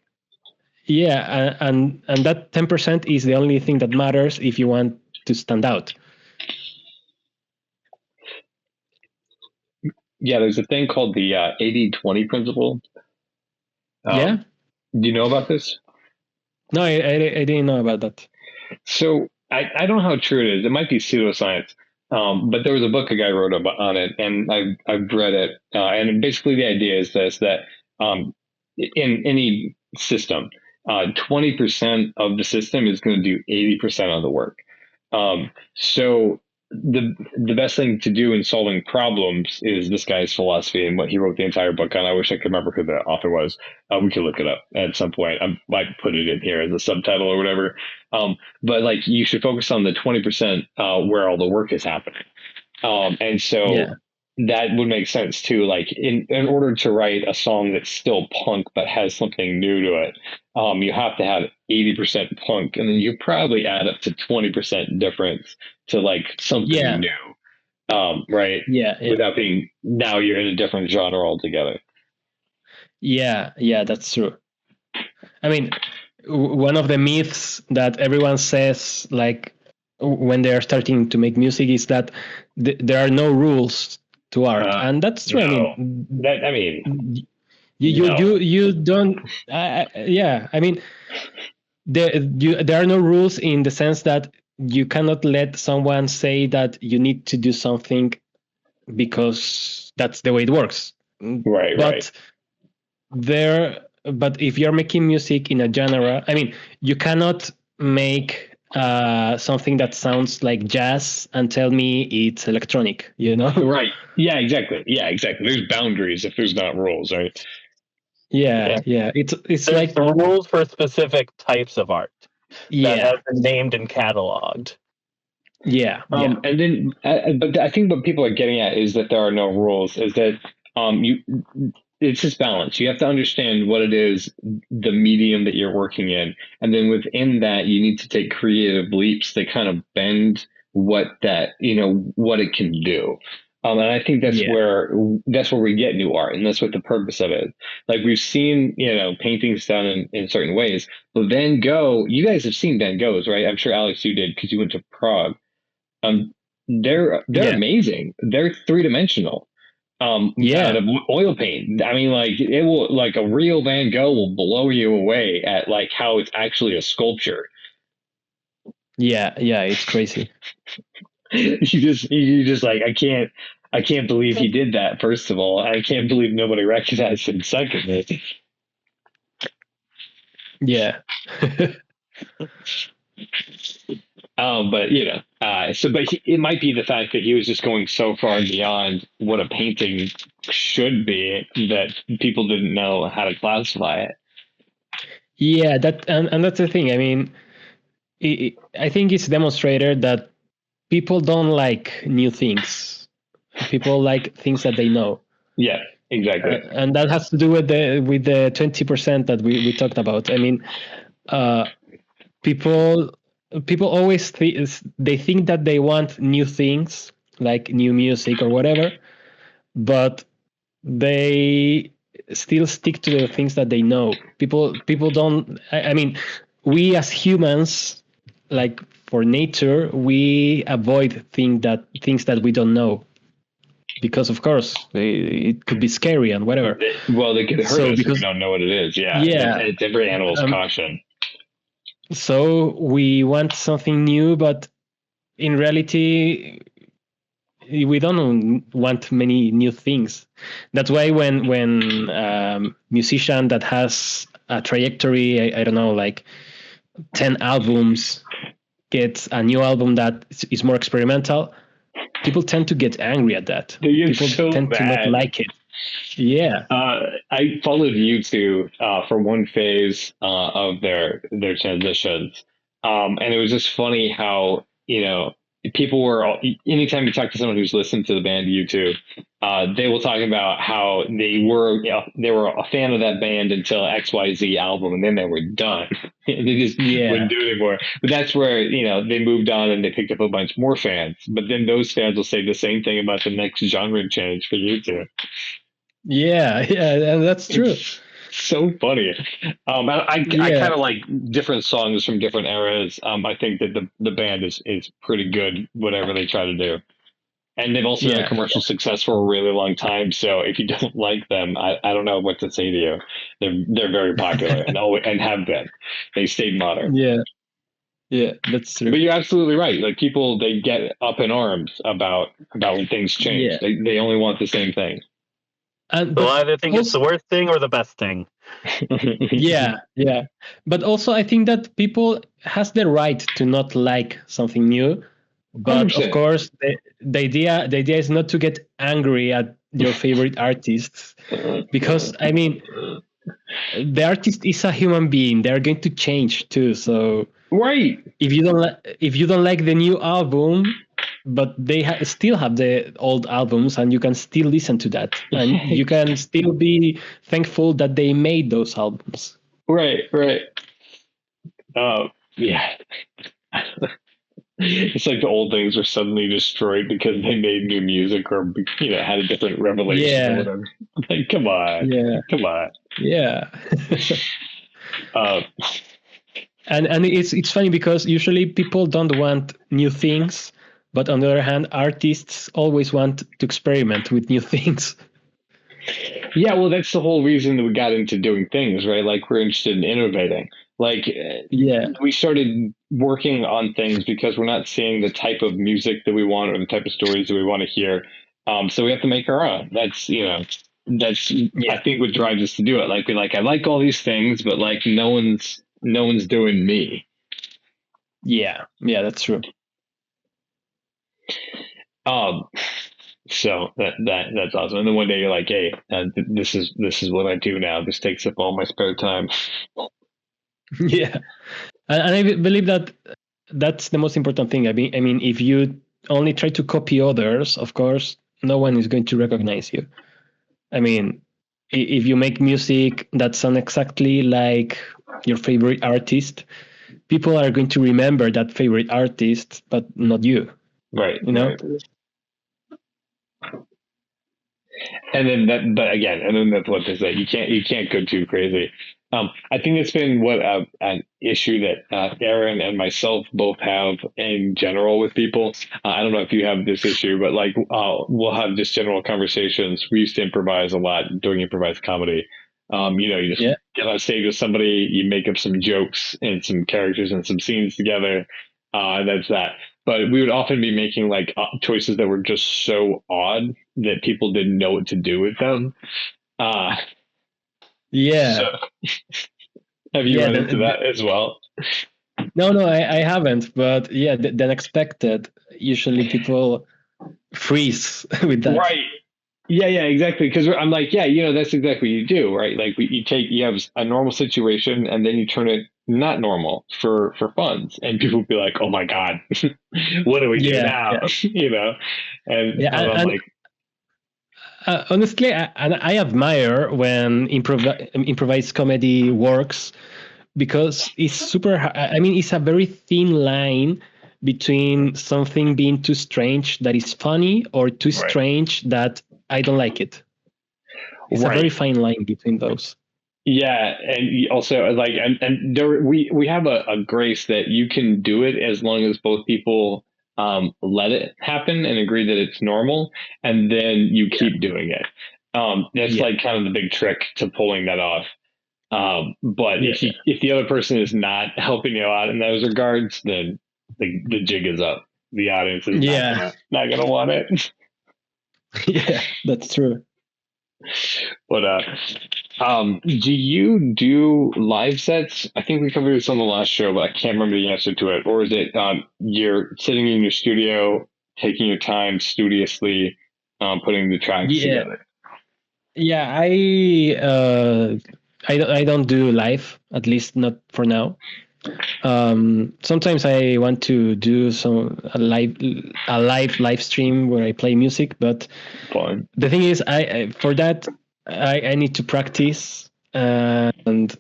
yeah, and that 10% is the only thing that matters if you want to stand out. Yeah, there's a thing called the 80-20 principle. Yeah. Do you know about this? No, I didn't know about that. So I don't know how true it is. It might be pseudoscience. But there was a book a guy wrote about on it, and I've read it. And basically, the idea is this: that in any system, 20% of the system is going to do 80% of the work. So the best thing to do in solving problems is this guy's philosophy and what he wrote the entire book on. I wish I could remember who the author was. We could look it up at some point. I might put it in here as a subtitle or whatever. But like you should focus on the 20% where all the work is happening. And so Yeah. that would make sense too. Like in order to write a song that's still punk but has something new to it, you have to have 80% punk, and then you probably add up to 20% difference to like something new. Right? Yeah. Without being now you're in a different genre altogether. Yeah, that's true. I mean, one of the myths that everyone says, like when they are starting to make music, is that there are no rules to art, and that's true. No. I mean, you don't. Yeah, I mean, there are no rules in the sense that you cannot let someone say that you need to do something because that's the way it works. Right. But but if you're making music in a genre, I mean, you cannot make something that sounds like jazz and tell me it's electronic, Right. Yeah, exactly. There's boundaries if there's not rules, right? Yeah. It's There's like rules for specific types of art that have been named and cataloged. Yeah. And then, but I think what people are getting at is that there are no rules. Is that it's just balance. You have to understand what it is, the medium that you're working in, and then within that, you need to take creative leaps that kind of bend what what it can do. And I think that's where we get new art, and that's what the purpose of it is. Like we've seen, paintings done in certain ways. But Van Gogh, you guys have seen Van Goghs, right? I'm sure Alex, you did because you went to Prague. They're amazing. They're three-dimensional. Out of oil paint. I mean, like it will, like a real Van Gogh will blow you away at like how it's actually a sculpture. Yeah, it's crazy. you just like I can't believe he did that. First of all, I can't believe nobody recognized him. Secondly, yeah. But it might be the fact that he was just going so far beyond what a painting should be that people didn't know how to classify it. Yeah, and that's the thing. I mean, I think it's demonstrated that people don't like new things. People like things that they know. Yeah, exactly. And that has to do with the 20% that we talked about. I mean, people always they think that they want new things, like new music or whatever, but they still stick to the things that they know. People don't. I mean, we as humans, like for nature, we avoid things that we don't know, because of course it could be scary and whatever. Well, they could hurt us if we don't know what it is. Yeah. It's every animal's caution. So we want something new, but in reality, we don't want many new things. That's why when musician that has a trajectory, I don't know, like 10 albums, gets a new album that is more experimental, people tend to get angry at that. People tend to not like it. Yeah. I followed U2 for one phase of their transitions, and it was just funny how people were. Anytime you talk to someone who's listened to the band U2, they will talk about how they were a fan of that band until XYZ album, and then they were done. They just wouldn't do it anymore. But that's where they moved on and they picked up a bunch more fans. But then those fans will say the same thing about the next genre change for U2. Yeah, yeah, and that's true. It's so funny. I Yeah, kind of like different songs from different eras. I think that the band is pretty good, whatever they try to do. And they've also been a yeah, commercial success for a really long time. So if you don't like them, I don't know what to say to you. They're very popular and always, and have been. They stayed modern. yeah, yeah. That's But true. you're absolutely right. Like people, they get up in arms about when things change. Yeah, They only want the same thing. and They'll but either think it's also, the worst thing or the best thing. yeah, yeah. But also, I think that people has the right to not like something new. But of 100%. course, the idea is not to get angry at your favorite artists, because I mean, the artist is a human being. They're going to change too. So Right. if you don't like the new album, but they still have the old albums, and you can still listen to that, and you can still be thankful that they made those albums. Right, right. Yeah. It's like the old things were suddenly destroyed because they made new music or had a different revelation or Yeah, whatever. Like, come on, yeah, come on. yeah. Uh, And it's funny because usually people don't want new things, but on the other hand, artists always want to experiment with new things. yeah, well, that's the whole reason that we got into doing things, right? Like we're interested in innovating. Like Yeah, we started working on things because we're not seeing the type of music that we want or the type of stories that we want to hear. So we have to make our own. That's I yeah, think what drives us to do it. Like I like all these things, but like no one's doing me. yeah, yeah. That's true. Um, so that's awesome. And then one day you're like, hey, this is what I do now. This takes up all my spare time. Yeah, and I believe that that's the most important thing. I mean, if you only try to copy others, of course, no one is going to recognize you. I mean, if you make music that sounds exactly like your favorite artist, people are going to remember that favorite artist, but not you. Right, You know? right. And then but again, and then that's what they say. You can't go too crazy. I think that's been what an issue that Aaron and myself both have in general with people. I don't know if you have this issue, but like we'll have just general conversations. We used to improvise a lot, doing improvised comedy. You just Yeah. get on stage with somebody, you make up some jokes and some characters and some scenes together, and that's that. But we would often be making like choices that were just so odd that people didn't know what to do with them. Uh, so Yeah. have you Yeah. run into that as well? No, I haven't. But yeah, the unexpected. Usually people freeze with that. Right. Yeah, exactly. Because I'm like, yeah, that's exactly what you do, right? Like you have a normal situation and then you turn it not normal for funds, and people be like, oh my god, what do we do Yeah. now? Yeah. And Yeah. I'm And like, honestly, I admire when improvised comedy works, because it's super. I mean, it's a very thin line between something being too strange that is funny, or too right, strange that I don't like it. It's a right. very fine line between those. Yeah, and also like and there we have a grace that you can do it as long as both people let it happen and agree that it's normal, and then you Yeah. keep doing it. That's Yeah. like kind of the big trick to pulling that off. But Yeah. if the other person is not helping you out in those regards, then the jig is up. The audience is not Yeah. gonna want it. Yeah. That's true. But do you do live sets? I think we covered this on the last show, but I can't remember the answer to it. Or is it you're sitting in your studio, taking your time studiously, putting the tracks Yeah. together? Yeah. I don't do live, at least not for now. Sometimes I want to do a live stream where I play music, but Fun. the thing is, for that I need to practice, and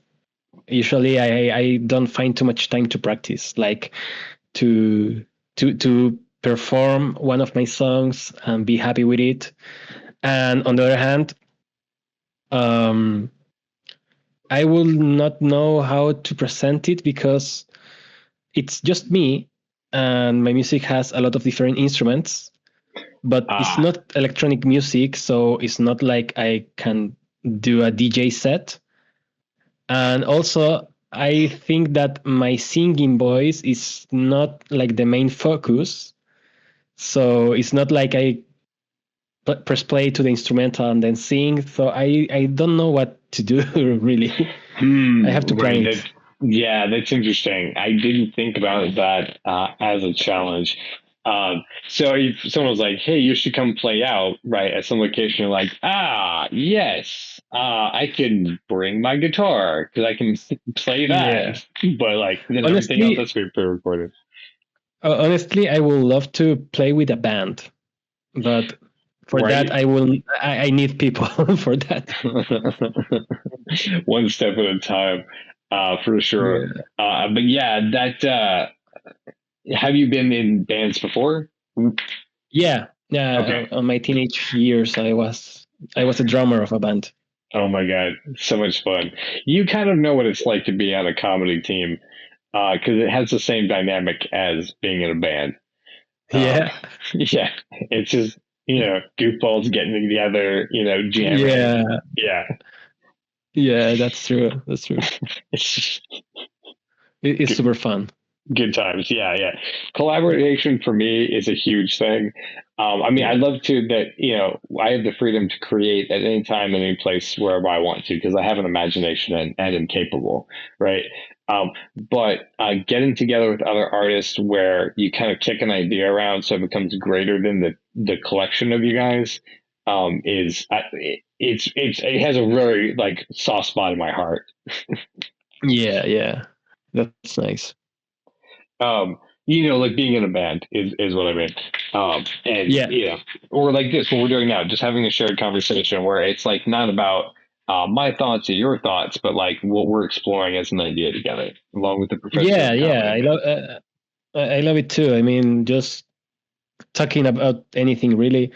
usually I don't find too much time to practice, like to to perform one of my songs and be happy with it. And on the other hand, Um, I will not know how to present it because it's just me, and my music has a lot of different instruments, but it's Ah, not electronic music, so it's not like I can do a DJ set. And also, I think that my singing voice is not like the main focus. So it's not like I press play to the instrumental and then sing. So I don't know what to do really. I have to plan right. it. Yeah, that's interesting. I didn't think about that as a challenge. So if someone was like, "Hey, you should come play out," right, at some location, you're like, "Ah, yes, I can bring my guitar because I can play Yeah. that." But like, then everything else Honestly, has to be pre-recorded. honestly, I would love to play with a band, but for that, Right. I need people for that. One step at a time, for sure. Yeah. But yeah, that. Have you been in bands before? Yeah. Yeah. Okay. On my teenage years, I was a drummer of a band. Oh my God, so much fun. You kind of know what it's like to be on a comedy team, because it has the same dynamic as being in a band. Um, Yeah. yeah, it's just, goofballs getting together, jamming. Yeah. Yeah, Yeah. That's true. That's true. it's It's good, super fun. good times. Yeah, yeah. Collaboration for me is a huge thing. I mean, I Yeah. love to that, I have the freedom to create at any time, any place, wherever I want to, because I have an imagination and am capable, right? But getting together with other artists where you kind of kick an idea around so it becomes greater than the collection of you guys, is it has a very like soft spot in my heart. Yeah. Yeah. That's nice. um like being in a band is what I mean. And Yeah. or like this, what we're doing now, just having a shared conversation where it's like not about my thoughts or your thoughts, but like what we're exploring as an idea together, along with the professor Yeah. of Yeah. comedy. I love it too. I mean, just talking about anything really,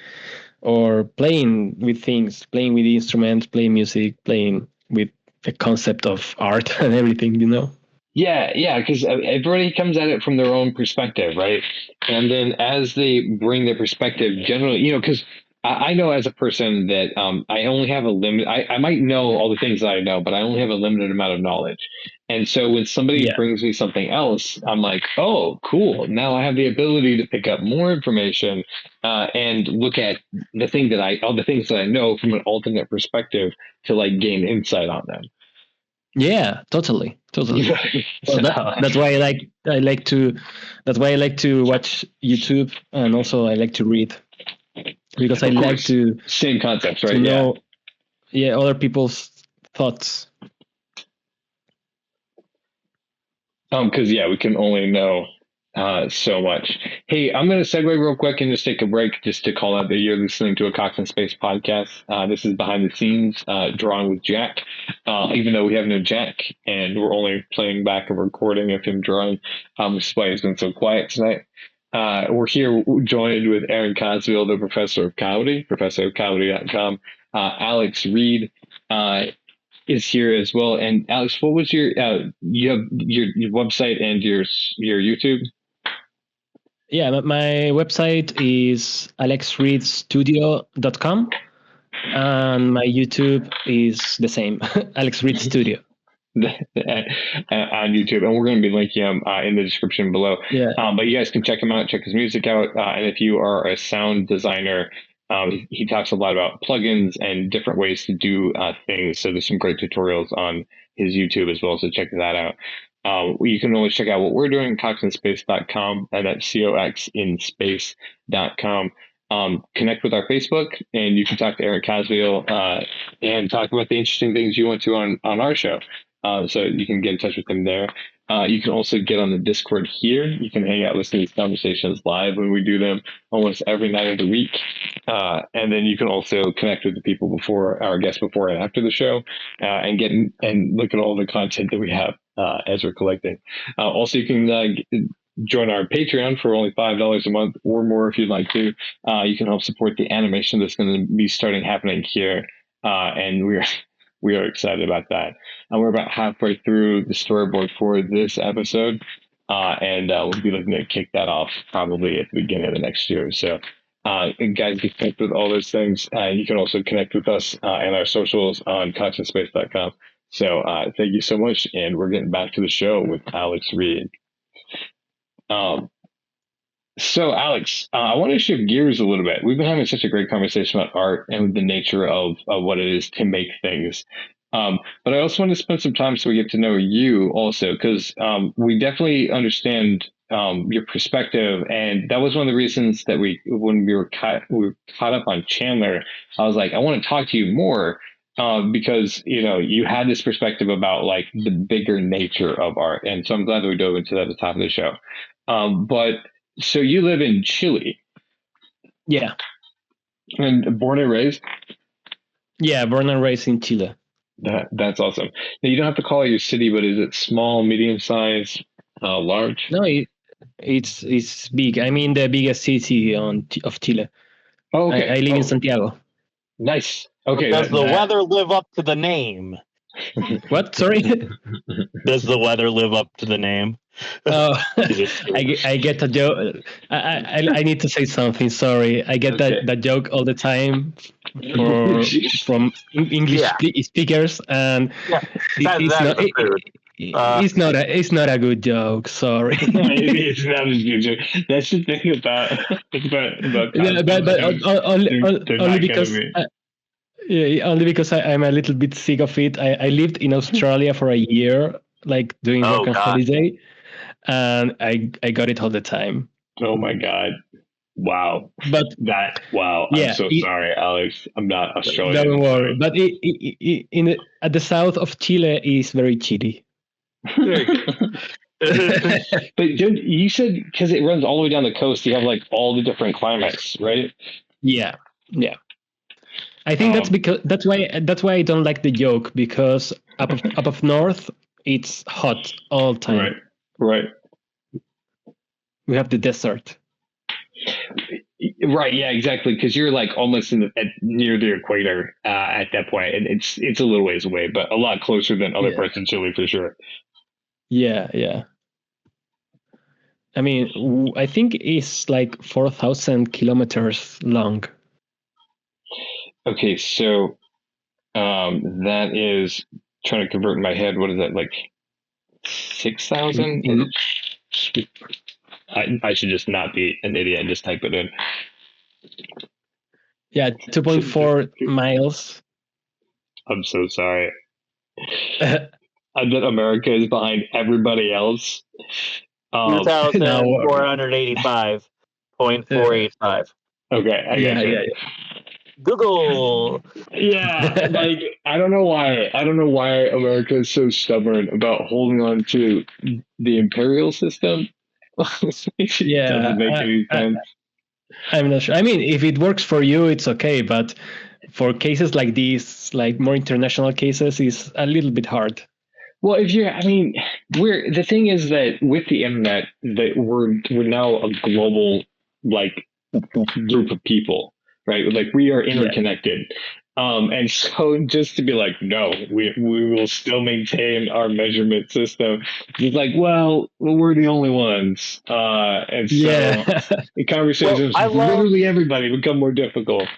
or playing with things, playing with instruments, playing music, playing with the concept of art and everything, you know? Yeah, yeah, because everybody comes at it from their own perspective, right? And then as they bring their perspective, generally, because I know as a person that I only have a limit. I might know all the things that I know, but I only have a limited amount of knowledge. And so when somebody Yeah. brings me something else, I'm like, oh, cool. Now I have the ability to pick up more information and look at all the things that I know from an alternate perspective to like gain insight on them. Yeah, totally. Totally. Well, So, that's why I like to that's why I like to watch YouTube, and also I like to read because I of like course, same concepts, to right? Yeah. know, yeah, other people's thoughts. Because we can only know so much. Hey, I'm going to segue real quick and just take a break just to call out that you're listening to a Cox and Space podcast. This is behind the scenes, drawing with Jack. Even though we have no Jack and we're only playing back a recording of him drawing, which is why he's been so quiet tonight. We're here joined with Aaron Cosville, the professor of comedy, professorofcomedy.com, Alex Reid, is here as well. And Alex, what was you have your website and your YouTube? Yeah, my website is alexreidstudio.com, and my YouTube is the same, Alex Reid Studio. On YouTube, and we're going to be linking him in the description below. Yeah. But you guys can check him out, check his music out, and if you are a sound designer, he talks a lot about plugins and different ways to do things. So there's some great tutorials on his YouTube as well. So check that out. You can always check out what we're doing, coxinspace.com, and that's coxinspace.com. Connect with our Facebook, and you can talk to Eric Casville and talk about the interesting things you want to on our show. So you can get in touch with him there. You can also get on the Discord here. You can hang out, listen to these conversations live when we do them almost every night of the week. And then you can also connect with the people before our guests before and after the show, and look at all the content that we have as we're collecting. Also, you can join our Patreon for only $5 a month or more if you'd like to. You can help support the animation that's going to be starting happening here and we are excited about that. And we're about halfway through the storyboard for this episode, and we'll be looking to kick that off probably at the beginning of the next year. So, and guys, get connect with all those things. You can also connect with us and our socials on conscientspace.com. So, thank you so much, and we're getting back to the show with Alex Reid. So, Alex, I want to shift gears a little bit. We've been having such a great conversation about art and the nature of what it is to make things. But I also want to spend some time so we get to know you also, because we definitely understand your perspective. And that was one of the reasons that when we were caught up on Chandler, I was like, I want to talk to you more because, you had this perspective about like the bigger nature of art. And so I'm glad that we dove into that at the top of the show. But so you live in Chile. Yeah. And born and raised? Yeah, born and raised in Chile. That's awesome. Now, you don't have to call it your city, but is it small, medium size, large? No, it's big. I mean, the biggest city of Chile. Oh, okay. I live in Santiago. Nice. Okay. Does the weather live up to the name? What? Sorry? Does the weather live up to the name? Oh, I get a joke. I need to say something. Sorry, I get that joke all the time from English speakers, and it's not a good joke. Sorry. Maybe it's not a good joke. That's the thing about only because. Only because I'm a little bit sick of it. I lived in Australia for a year, like doing work and holiday, and I got it all the time. Oh my God. Wow. But I'm so sorry, Alex. I'm not Australian. Don't worry. But at the south of Chile is very chilly. But you said because it runs all the way down the coast, you have like all the different climates, right? Yeah. I think that's why I don't like the joke, because up north it's hot all the time. Right. We have the desert. Right. Yeah. Exactly. Because you're like almost near the equator at that point, and it's a little ways away, but a lot closer than other parts in Chile for sure. Yeah. I mean, I think it's like 4,000 kilometers long. Okay, so that is, trying to convert in my head. What is that, like 6,000? I should just not be an idiot and just type it in. Yeah, 2.4 miles. I'm so sorry. I bet America is behind everybody else. 2,485.485. Okay, I got you. Google. Yeah, like I don't know why America is so stubborn about holding on to the imperial system. It doesn't make any sense. I'm not sure. I mean, if it works for you, it's okay, but for cases like these, like more international cases, is a little bit hard. Well, the thing is that with the internet, that we're now a global like group of people. Right, like we are interconnected, and so just to be like, no, we will still maintain our measurement system. It's like, well, we're the only ones, and so the conversations, literally everybody, become more difficult.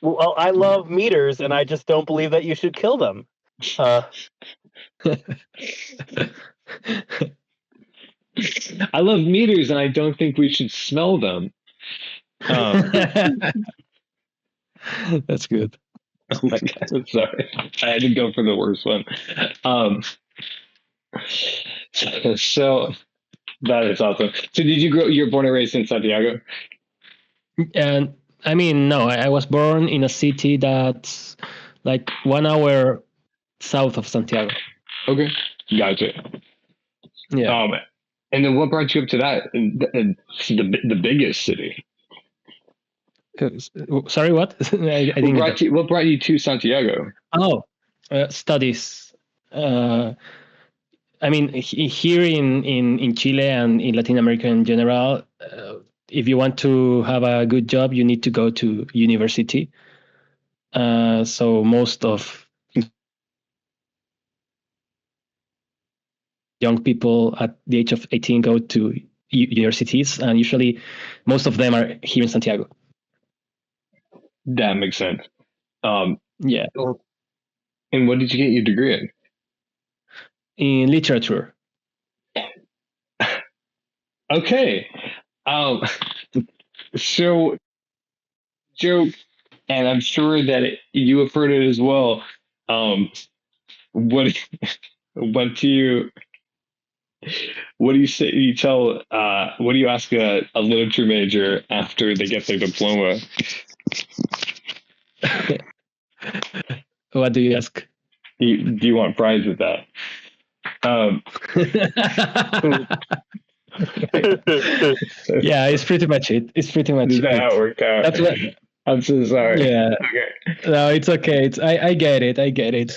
Well, I love meters, and I just don't believe that you should kill them. I love meters, and I don't think we should smell them. That's good. Oh my God, I'm sorry. I had to go for the worst one. So that is awesome. So you're born and raised in Santiago? And I mean, no, I was born in a city that's like 1 hour south of Santiago. Okay, gotcha. Yeah. And then what brought you up to that? The biggest city? Sorry, what? I didn't. What brought you to Santiago? Studies. I mean, here in Chile and in Latin America in general, if you want to have a good job, you need to go to university. So most of young people at the age of 18 go to universities, and usually most of them are here in Santiago. That makes sense. Yeah, And what did you get your degree in? in literature. Okay. So, joke, and I'm sure that you have heard it as well. What what do you say? You tell what do you ask a literature major after they get their diploma? What do you ask? Do you want fries with that? Yeah, it's pretty much it. It's pretty much Is that it. how it worked out? That's what. I'm so sorry. Yeah. Okay. No, it's okay. I get it. I get it.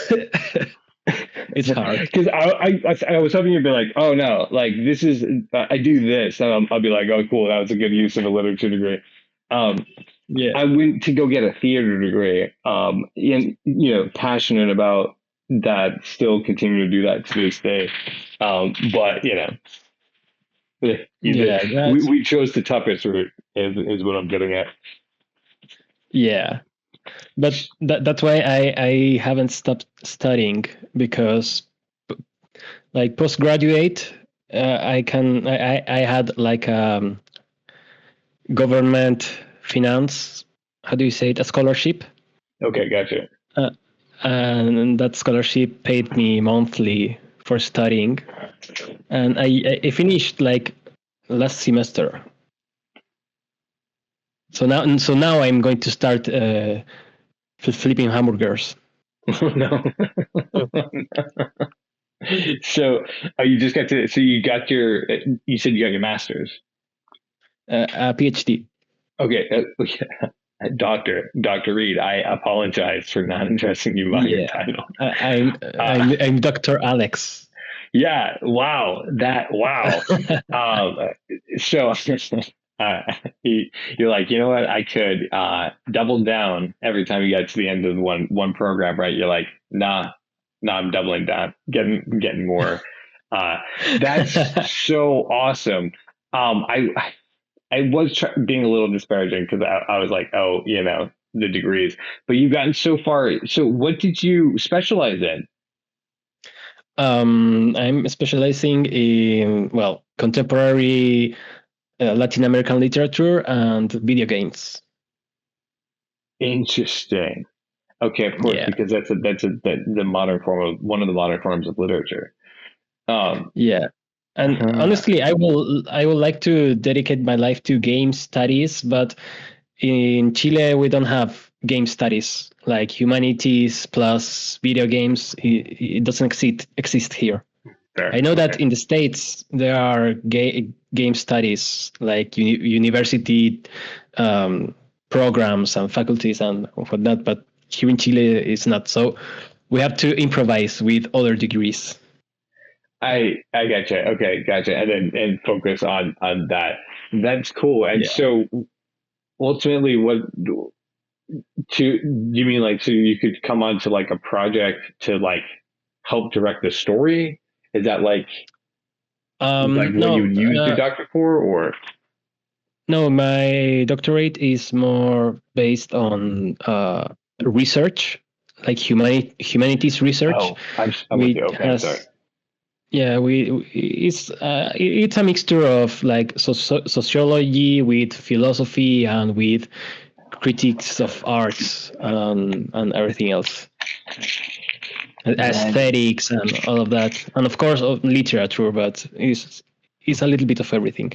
It's hard. Because I was hoping you'd be like, oh no, like this is I do this, and I'll be like, oh cool, that was a good use of a literature degree. Yeah. I went to go get a theater degree. And passionate about that, still continue to do that to this day. But Yeah. we chose the toughest route, is what I'm getting at. Yeah. But that's why I haven't stopped studying, because like postgraduate, I had like government finance. How do you say it? A scholarship. Okay, gotcha. And that scholarship paid me monthly for studying, and I finished like last semester. So now I'm going to start flipping hamburgers. No. So you just got to. So you got your. You said you got your master's. A PhD. Okay, Doctor Reid. I apologize for not addressing you by your title. I'm Dr. Alex. Yeah. Wow. Wow. So you're like, you know what? I could double down every time you get to the end of one program, right? You're like, nah, I'm doubling down, getting more. That's so awesome. I was being a little disparaging, because I was like, oh, the degrees, but you've gotten so far. So what did you specialize in? I'm specializing in, contemporary Latin American literature and video games. Interesting. Okay, of course, because that's the modern form of one of the modern forms of literature. Yeah. And honestly, I would like to dedicate my life to game studies, but in Chile we don't have game studies like humanities plus video games. It doesn't exist here. Fair. I know that in the States there are game studies like university programs and faculties and whatnot, but here in Chile it's not. So we have to improvise with other degrees. I gotcha. Okay, gotcha. And focus on that. That's cool. And so ultimately, you mean like, so you could come onto like a project to like help direct the story? Is that like what you would use your doctorate for, or? No, my doctorate is more based on research, like humanities research. Oh, I'm with you. Okay, sorry. Yeah, it's a mixture of like sociology with philosophy and with critiques of arts and everything else, aesthetics and all of that, and of course of literature, but it's a little bit of everything.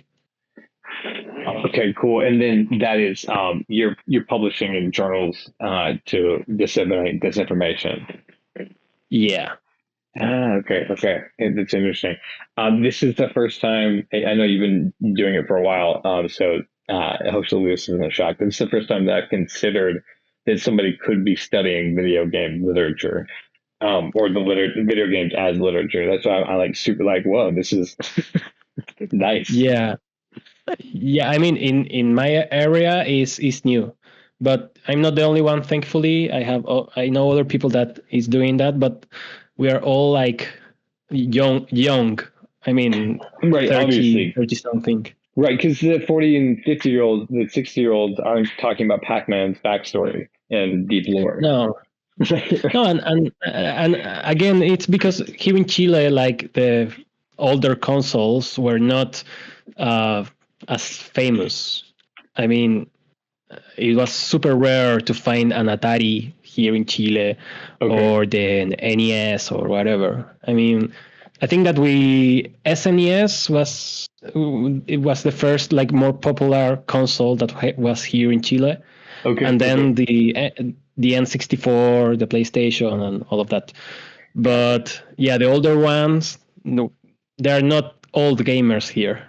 Okay, cool. And then that is you're publishing in journals to disseminate this information. Yeah. Okay. That's interesting. This is the first time, I know you've been doing it for a while, so hopefully this isn't a shock. This is the first time that I've considered that somebody could be studying video game literature, or video games as literature. That's why I like super like, whoa, this is nice. Yeah. I mean, in my area is new, but I'm not the only one. Thankfully, I know other people that is doing that, but we are all like young. I mean, Right, 30, obviously. 30 something. Right, because the 40 and 50-year-olds, the 60-year-olds aren't talking about Pac-Man's backstory and deep lore. No, no, and again, it's because here in Chile, like the older consoles were not as famous. I mean, it was super rare to find an Atari here in Chile, or the NES or whatever. I mean, I think that SNES was the first like more popular console that was here in Chile, and then the N64, the PlayStation, and all of that. But yeah, the older ones, no, they're not old gamers here.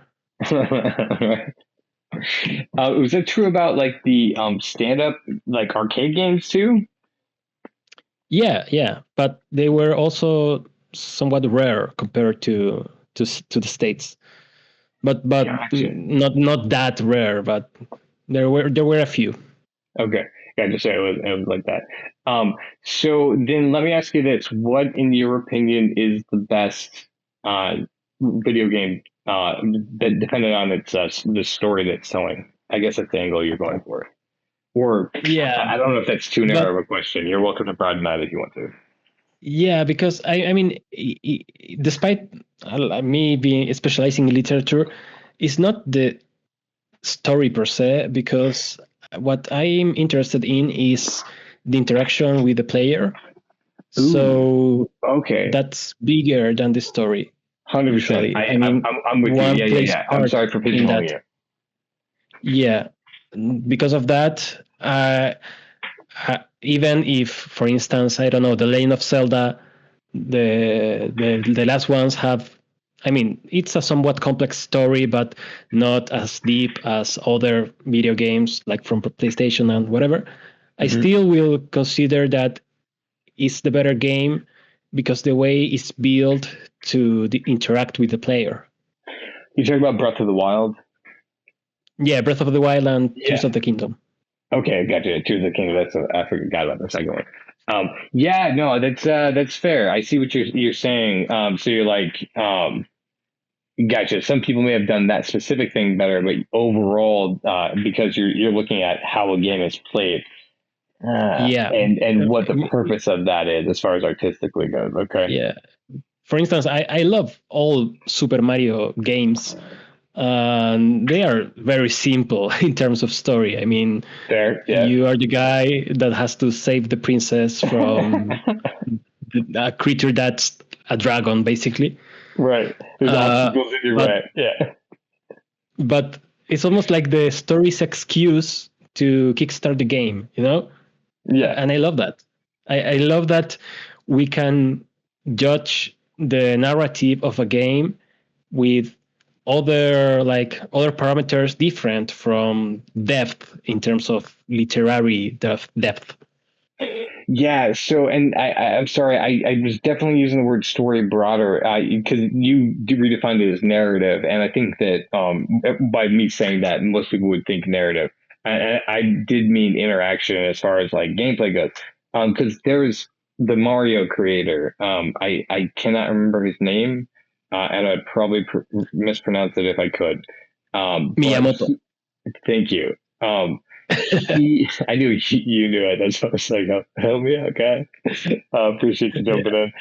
Was that true about like the stand-up like arcade games too? Yeah, but they were also somewhat rare compared to the States. But Gotcha. not that rare, but there were a few. Okay, gotcha. So it was like that. So then let me ask you this: what, in your opinion, is the best video game that depending on its the story that's telling? I guess that's the angle you're going for. Or Yeah, I don't know if that's too narrow of a question. You're welcome to broaden that if you want to. Yeah, because I mean, despite me being specializing in literature, it's not the story per se, because what I'm interested in is the interaction with the player. Ooh, so okay, that's bigger than the story. 100%. I mean, I'm with you. Yeah. I'm sorry for pigeonholing you. Yeah, because of that, even if, for instance, I don't know, the Legend of Zelda, the last ones have, I mean, it's a somewhat complex story, but not as deep as other video games like from PlayStation and whatever. I still will consider that it's the better game because the way it's built to interact with the player. You talking about Breath of the Wild? Yeah, Breath of the Wild and Tears of the Kingdom. Okay, gotcha. Tears of the Kingdom. I forgot about the second one. Yeah, no, that's fair. I see what you're saying. So you're like, gotcha. Some people may have done that specific thing better, but overall, because you're looking at how a game is played, and what the purpose of that is as far as artistically goes. Okay. Yeah. For instance, I love all Super Mario games. They are very simple in terms of story. I mean, you are the guy that has to save the princess from a creature that's a dragon, basically. Right. There's obstacles in your way. Yeah. But it's almost like the story's excuse to kickstart the game, you know? Yeah. And I love that. I love that we can judge the narrative of a game with other parameters different from depth in terms of literary depth. Yeah. So, and I'm sorry, I was definitely using the word story broader because you redefined it as narrative, and I think that by me saying that, most people would think narrative. I did mean interaction as far as like gameplay goes, because there's the Mario creator. I cannot remember his name, and I'd probably mispronounce it if I could. Miyamoto. Thank you. I knew you knew it. That's what I was like, oh, help me out, guy. Appreciate you jumping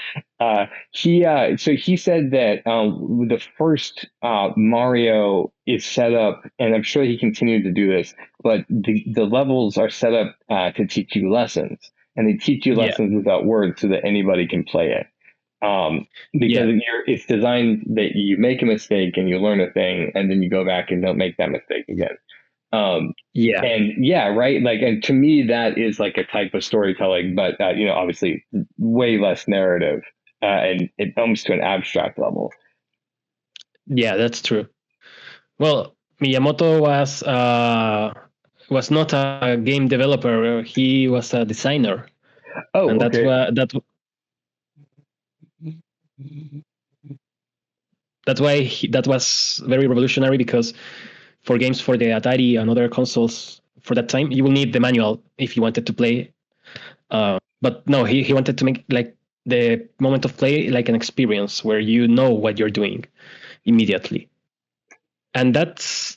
in. So he said that the first Mario is set up, and I'm sure he continued to do this, but the levels are set up to teach you lessons, and they teach you lessons without words so that anybody can play it. Because it's designed that you make a mistake and you learn a thing, and then you go back and don't make that mistake again. Right. Like, and to me, that is like a type of storytelling, but obviously way less narrative, and it comes to an abstract level. Yeah, that's true. Well, Miyamoto was not a game developer; he was a designer. Oh, and that's okay. That's why that was very revolutionary, because for games for the Atari and other consoles for that time. You will need the manual if you wanted to play. But no, he wanted to make like the moment of play like an experience where you know what you're doing immediately, and that's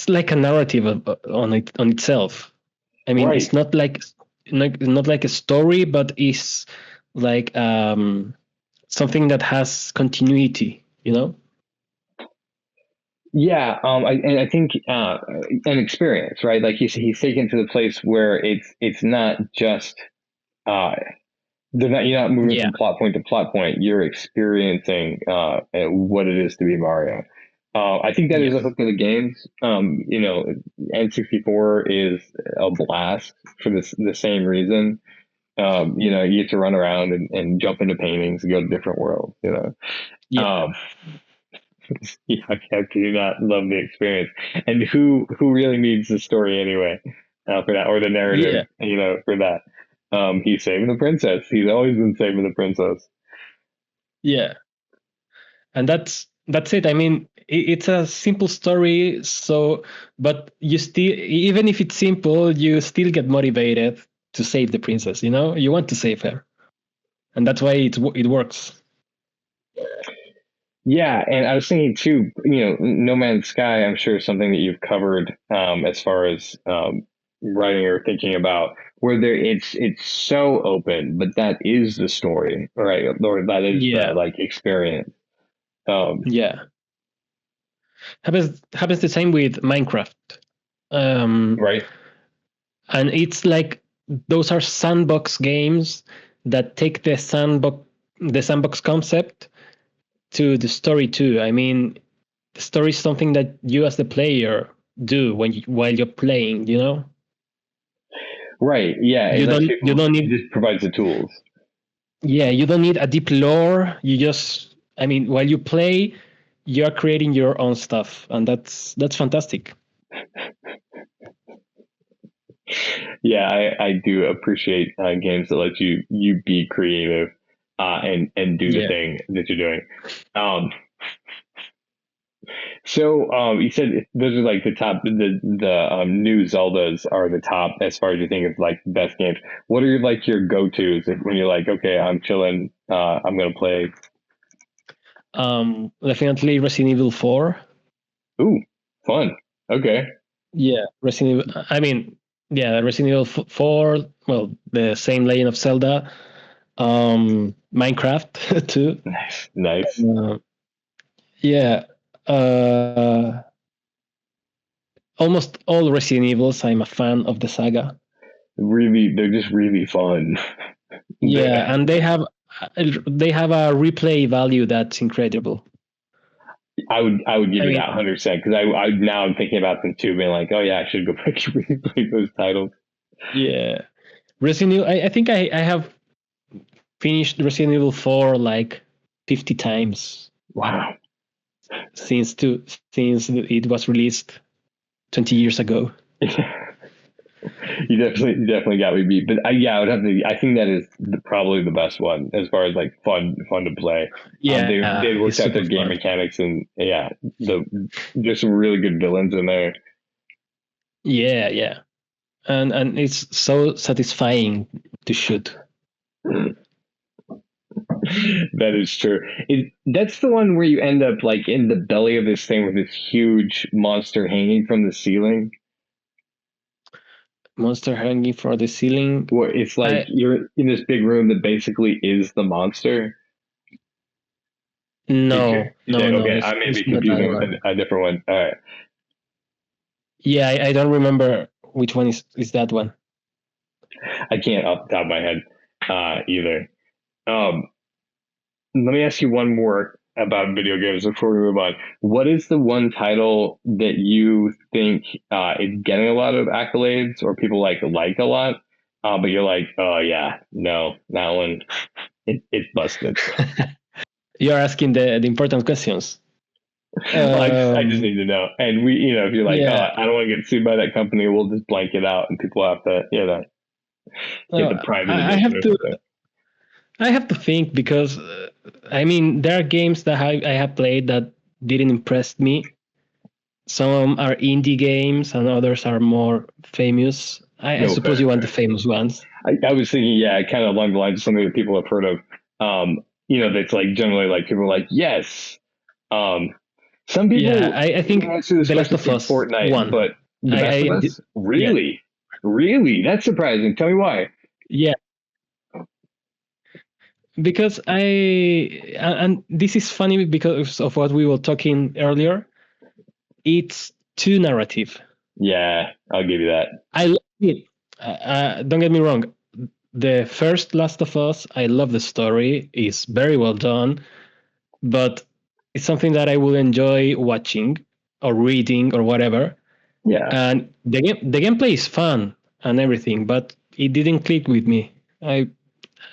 like a narrative on itself. I mean, it's not like a story, but it's like something that has continuity, you know? Yeah, I think an experience, right? Like he's taken to the place where it's not just you're not moving from plot point to plot point. You're experiencing what it is to be Mario. I think that is a hook of the games. N64 is a blast for the same reason. You get to run around and jump into paintings and go to different worlds. How can you not love the experience? And who really needs the story anyway for that, or the narrative? For that. He's saving the princess. He's always been saving the princess. Yeah, and that's it. I mean, it's a simple story. So, but you still, even if it's simple, you still get motivated to save the princess. You know, you want to save her, and that's why it works. Yeah, and I was thinking too, No Man's Sky, I'm sure is something that you've covered as far as writing or thinking about, where it's so open, but that is the story, right? Or that is the experience. Yeah. Happens the same with Minecraft. Right. And it's like those are sandbox games that take the sandbox concept to the story too. I mean, the story is something that you as the player do while you're playing, you know? Right. Yeah. You don't need. It just provides the tools. Yeah, you don't need a deep lore. You just, I mean, while you play, you're creating your own stuff, and that's fantastic. Yeah, I do appreciate games that let you be creative and do the thing that you're doing. So you said those are like the top. The new Zeldas are the top as far as you think of like best games. What are like your go-tos when you're like, okay, I'm chilling, I'm gonna play? Definitely Resident Evil 4. Ooh, fun. Okay. Yeah, Resident Evil. I mean, yeah, Resident Evil 4. Well, the same Legend of Zelda. Minecraft too. Nice. Yeah. Almost all Resident Evils, I'm a fan of the saga. Really, they're just really fun. Yeah, and they have a replay value that's incredible. I would give you that 100% because I now I'm thinking about them too, being like, oh yeah, I should go back and replay those titles. Yeah, Resident Evil. I think I have finished Resident Evil 4 like 50 times. Wow. Since it was released 20 years ago. You definitely got me beat, but I would have to. I think that is probably the best one as far as like fun to play. Yeah, they worked out their game mechanics, and there's some really good villains in there. Yeah, and it's so satisfying to shoot. That is true. That's the one where you end up like in the belly of this thing with this huge monster hanging from the ceiling. Monster hanging from the ceiling. Well, it's like you're in this big room that basically is the monster. No. Okay, I may be confusing with a different one. All right. Yeah, I don't remember which one is that one. I can't off the top of my head either. Let me ask you one more about video games before we move on. What is the one title that you think is getting a lot of accolades or people like a lot, but you're like, oh yeah, no, that one, it's busted. You're asking the important questions. I just need to know. And if you're like, I don't want to get sued by that company, we'll just blank it out, and people have to, get the private edition. I have to think because, I mean, there are games that I have played that didn't impress me. some are indie games and others are more famous. I No, suppose fair, you want the fair. famous ones. I was thinking, yeah, kind of along the lines of something that people have heard of. That's like generally like people are like, yes. Some Yeah, people I think answer this The Last question of saying Us Fortnite, won. but The Best of Us, Yeah, really, really, that's surprising. Tell me why. yeah. Because and this is funny because of what we were talking earlier. It's too narrative. Yeah, I'll give you that. I love it. Don't get me wrong. The first Last of Us, I love the story. It's very well done, but it's something that I will enjoy watching or reading or whatever. Yeah. And the gameplay is fun and everything, but it didn't click with me.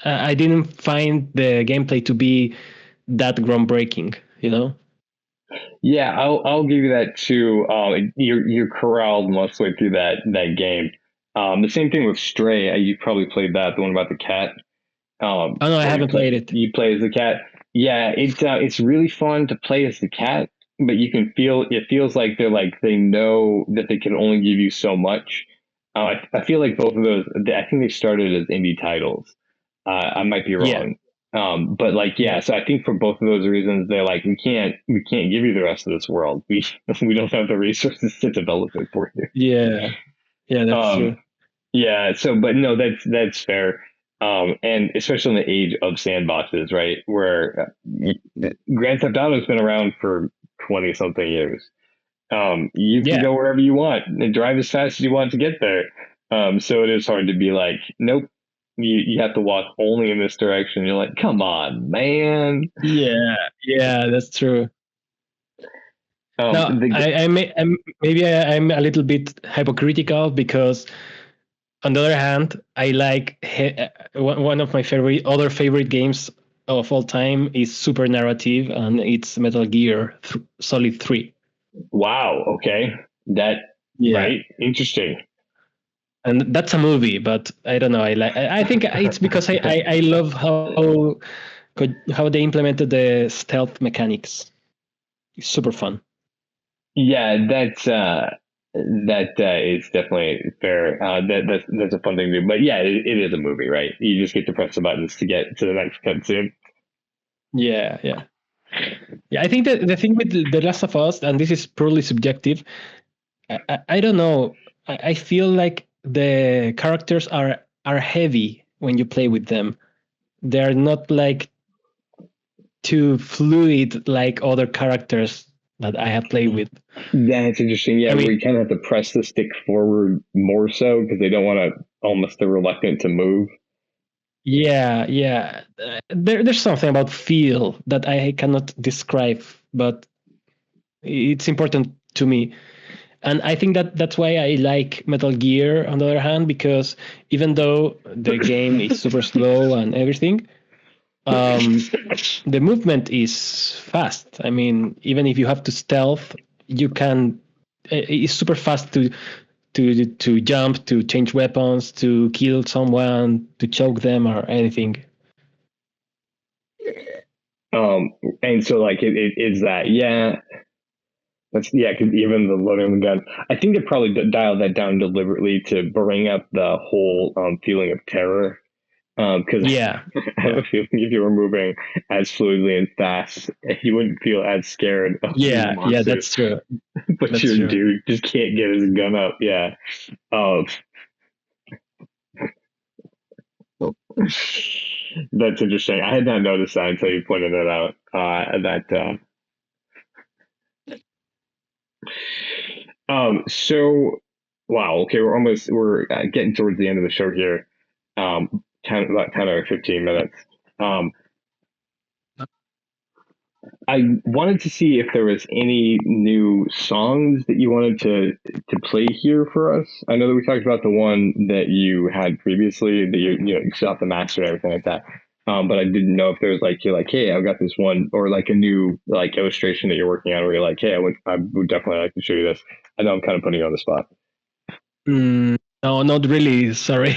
I didn't find the gameplay to be that groundbreaking. You know? Yeah, I'll give you that too. You're corralled most of the way through that game. The same thing with Stray. You probably played that, the one about the cat. Oh no, I Where haven't played it. you play as the cat. Yeah, it's really fun to play as the cat, but you can feel it feels like they know that they can only give you so much. I feel like both of those. I think they started as indie titles. I might be Yeah, wrong. But like, yeah, yeah, so I think for both of those reasons, they're like, we can't give you the rest of this world. We don't have the resources to develop it for you. yeah, yeah. That's Um, true. yeah. So, but no, that's fair. And especially in the age of sandboxes, right? Where Grand Theft Auto has been around for 20 something years. You can Yeah, go wherever you want and drive as fast as you want to get there. So it is hard to be like, nope, you have to walk only in this direction. You're like, come on, man. yeah, yeah. That's true. Now, The maybe I'm a little bit hypocritical because, on the other hand, I like one of my favorite games of all time is super narrative, and it's Metal Gear Solid 3. Wow, okay, that Yeah, right, interesting. and that's a movie, but I don't know. I think it's because I love how they implemented the stealth mechanics. It's super fun. Yeah, that is definitely fair. That's a fun thing to do. But yeah, it is a movie, right? You just get to press the buttons to get to the next cutscene. Yeah, yeah. Yeah, I think that the thing with The Last of Us, and this is purely subjective, I don't know. I feel like the characters are heavy when you play with them. They're not like too fluid like other characters that I have played with. That's interesting. Yeah, I where mean, you kind of have to press the stick forward more so because they don't want to almost they're reluctant to move. yeah, yeah. There's something about feel that I cannot describe, but it's important to me. And I think that that's why I like Metal Gear on the other hand, because even though the game is super slow and everything, the movement is fast. I mean, even if you have to stealth, you can. It's super fast to jump, to change weapons, to kill someone, to choke them, or anything. Um, and so like it is that yeah. That's yeah, because even the loading the gun, I think they probably dialed that down deliberately to bring up the whole feeling of terror. Because Yeah, I have yeah, a feeling if you were moving as fluidly and fast, you wouldn't feel as scared of these yeah, yeah. monsters. That's true. But That's your true. dude just can't get his gun up. Yeah. Um, that's interesting. I had not noticed that until you pointed it out. So wow. Okay, we're getting towards the end of the show here. 10 or 15 minutes. Um, I wanted to see if there was any new songs that you wanted to play here for us. I know that we talked about the one that you had previously that you shot the master and everything like that. But I didn't know if there was like you're like, hey, I've got this one or like a new like illustration that you're working on where you're like, hey, I would definitely like to show you this. I know I'm kind of putting you on the spot. No, not really. Sorry,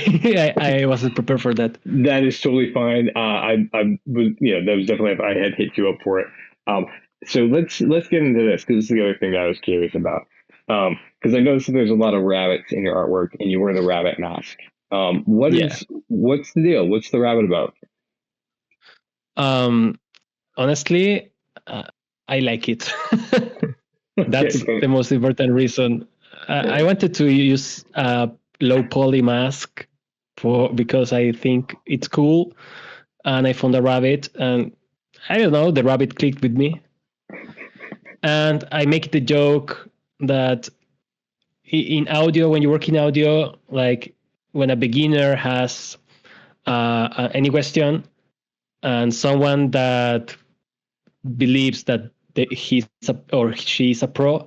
I wasn't prepared for that. That is totally fine. I was that was definitely if I had hit you up for it. Um, So let's get into this because this is the other thing that I was curious about. Because I noticed that there's a lot of rabbits in your artwork, and you wear the rabbit mask. Yeah. What's the deal? What's the rabbit about? Honestly, I like it. That's Okay. the most important reason. I wanted to use a low poly mask because I think it's cool, and I found a rabbit, and I don't know, the rabbit clicked with me, and I make the joke that in audio, when you work in audio, like when a beginner has any question, and someone that believes that he's or she's a pro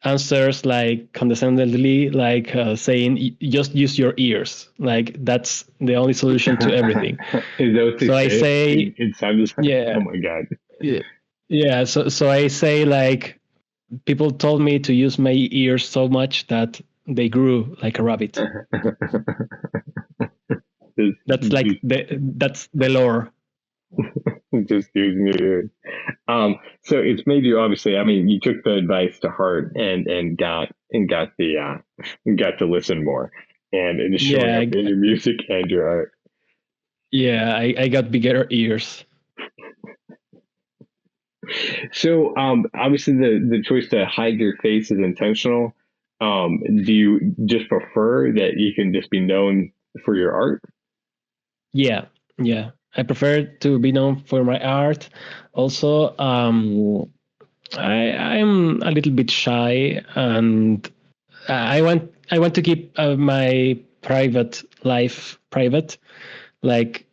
answers like condescendingly, like saying, "Just use your ears." Like that's the only solution to everything. Is that what they So I say, it sounds like, yeah, oh my god. yeah. So I say like people told me to use my ears so much that they grew like a rabbit. That's the lore. Just using your ears. So it's made you obviously. I mean, you took the advice to heart and got to listen more, and it is showing up in your music and your art. Yeah, I got bigger ears. So obviously the choice to hide your face is intentional. Do you just prefer that you can just be known for your art? Yeah. I prefer to be known for my art. Also, I'm a little bit shy, and I want to keep my private life private. Like,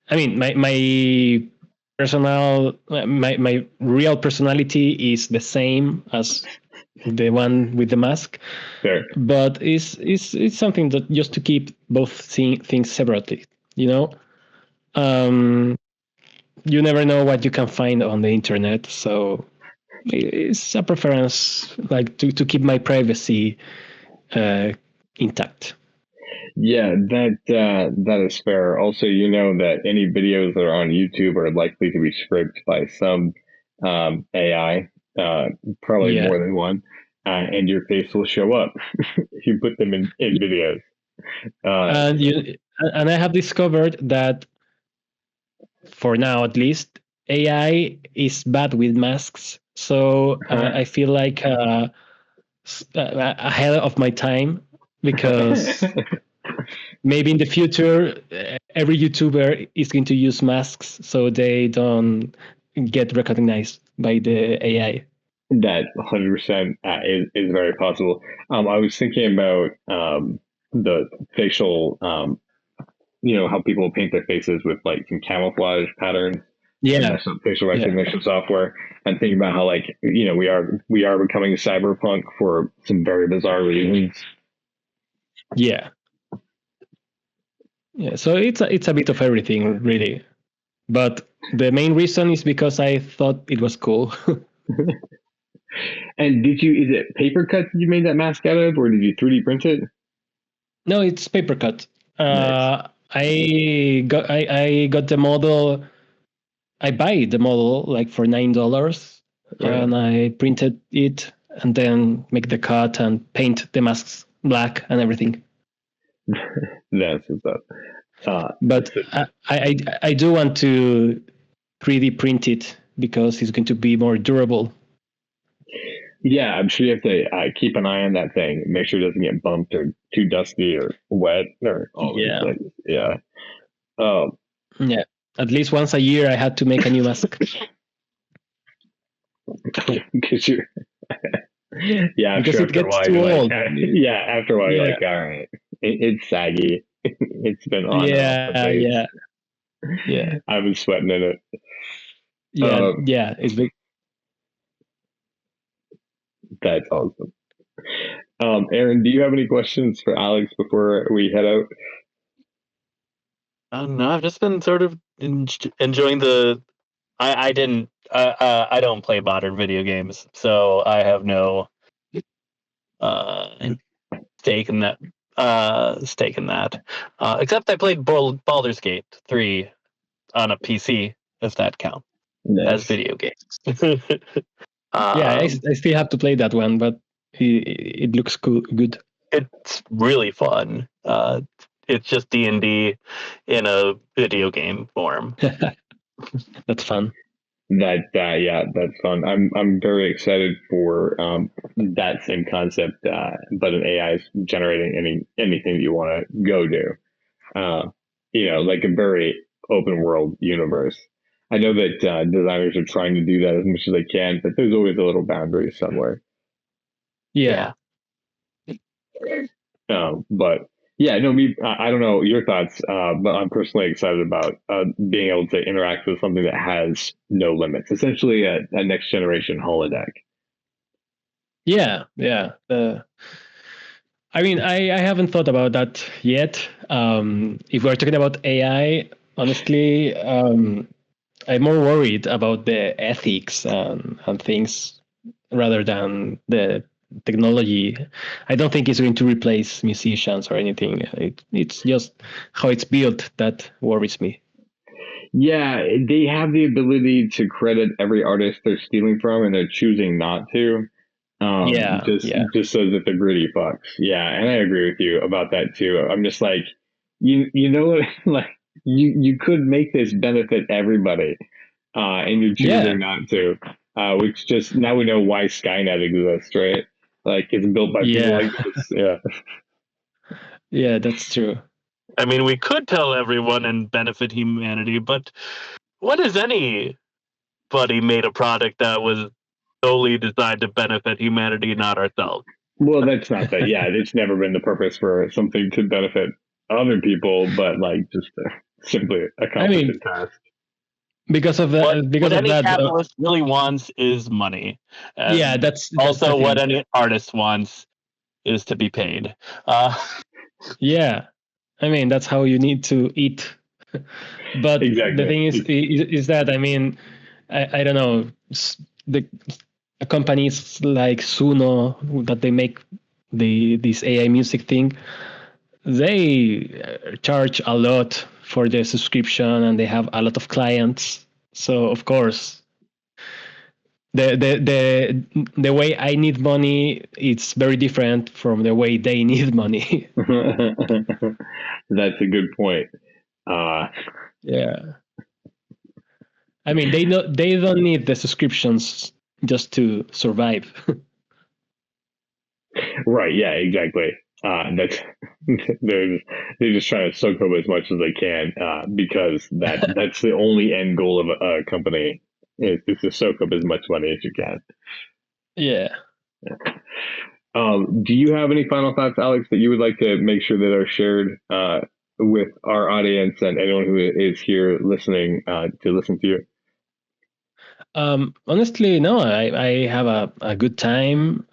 I mean, my personal my real personality is the same as the one with the mask. Sure. But it's something that just to keep both things separately, you know. You never know what you can find on the internet, so it's a preference like to keep my privacy intact. Yeah, that is fair. Also, you know that any videos that are on YouTube are likely to be scraped by some AI, probably more than one, and your face will show up if you put them in videos. And I have discovered that, for now at least, AI is bad with masks. So I feel like ahead of my time, because maybe in the future, every YouTuber is going to use masks so they don't get recognized by the AI. That 100% is very possible. I was thinking about the facial, how people paint their faces with like some camouflage patterns. Yeah, some facial recognition software, and thinking about how we are becoming cyberpunk for some very bizarre reasons. Yeah. So it's a bit of everything, really, but the main reason is because I thought it was cool. And is it paper cut that you made that mask out of, or did you 3D print it? No, it's paper cut. Nice. I got the model. I buy the model like for $9, and I printed it and then make the cut and paint the masks black and everything. That's what's up. But I do want to 3D print it because it's going to be more durable. Yeah, I'm sure you have to keep an eye on that thing. Make sure it doesn't get bumped or too dusty or wet or all these things. Yeah. Yeah. At least once a year, I had to make a new mask. Because you're. Yeah, because it gets too old. Yeah, after a while, you're like, all right, it's saggy. It's been on. Yeah. I've been sweating in it. Yeah. It's big. That's awesome. Aaron, do you have any questions for Alex before we head out? No, I've just been sort of enjoying the. I didn't. I don't play modern video games, so I have no stake in that. Except I played Baldur's Gate 3 on a PC, if that counts. as video games. Yeah, I still have to play that one, but it looks good. It's really fun. It's just D&D in a video game form. That's fun. That's fun. I'm very excited for that same concept, but an AI is generating anything that you want to go do. Like a very open world universe. I know that designers are trying to do that as much as they can, but there's always a little boundary somewhere. Yeah. But yeah, no, I don't know your thoughts, but I'm personally excited about being able to interact with something that has no limits, essentially a next generation holodeck. Yeah. I mean, I haven't thought about that yet. If we're talking about AI, honestly, I'm more worried about the ethics and things rather than the technology. I don't think it's going to replace musicians or anything. It's just how it's built that worries me. Yeah, they have the ability to credit every artist they're stealing from, and they're choosing not to. Just so that they're greedy fucks. Yeah, and I agree with you about that too. I'm just like, you know what, like you could make this benefit everybody, and you're choosing not to. Which just now we know why Skynet exists, right? Like it's built by people like this. Yeah. Yeah, that's true. I mean, we could tell everyone and benefit humanity, but when has anybody made a product that was solely designed to benefit humanity, not ourselves? Well, that's not that. Yeah, it's never been the purpose for something to benefit other people, but like just to simply accomplish a task. Because of that, what any capitalist really wants is money. And that's also what any artist wants is to be paid. Yeah, I mean that's how you need to eat. But exactly. The thing is that I mean I don't know, the companies like Suno that they make this AI music thing, they charge a lot for the subscription and they have a lot of clients. So of course the way I need money, it's very different from the way they need money. That's a good point. Yeah. I mean, they don't need the subscriptions just to survive. Right. Yeah. Exactly. That's they're just trying to soak up as much as they can because that's the only end goal of a company is to soak up as much money as you can. Yeah. Do you have any final thoughts, Alex, that you would like to make sure that are shared with our audience and anyone who is here listening to listen to you? Honestly, no. I have a good time.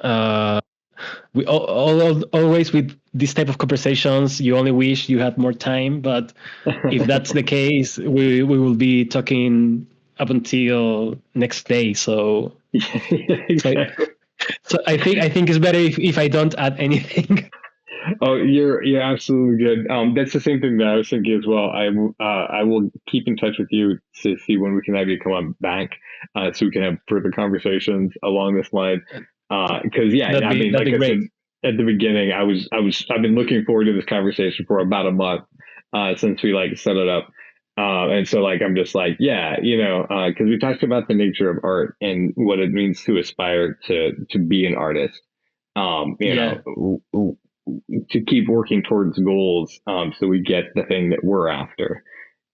We always with this type of conversations, you only wish you had more time. But if that's the case, we will be talking up until next day. So, Exactly. so I think it's better if I don't add anything. Oh, you're absolutely good. That's the same thing that I was thinking as well. I will keep in touch with you to see when we can have you come on back, so we can have further conversations along this line. Because like I said at the beginning, I've been looking forward to this conversation for about a month, since we like set it up. And so like I'm just like, yeah, because we talked about the nature of art and what it means to aspire to be an artist. To keep working towards goals, so we get the thing that we're after.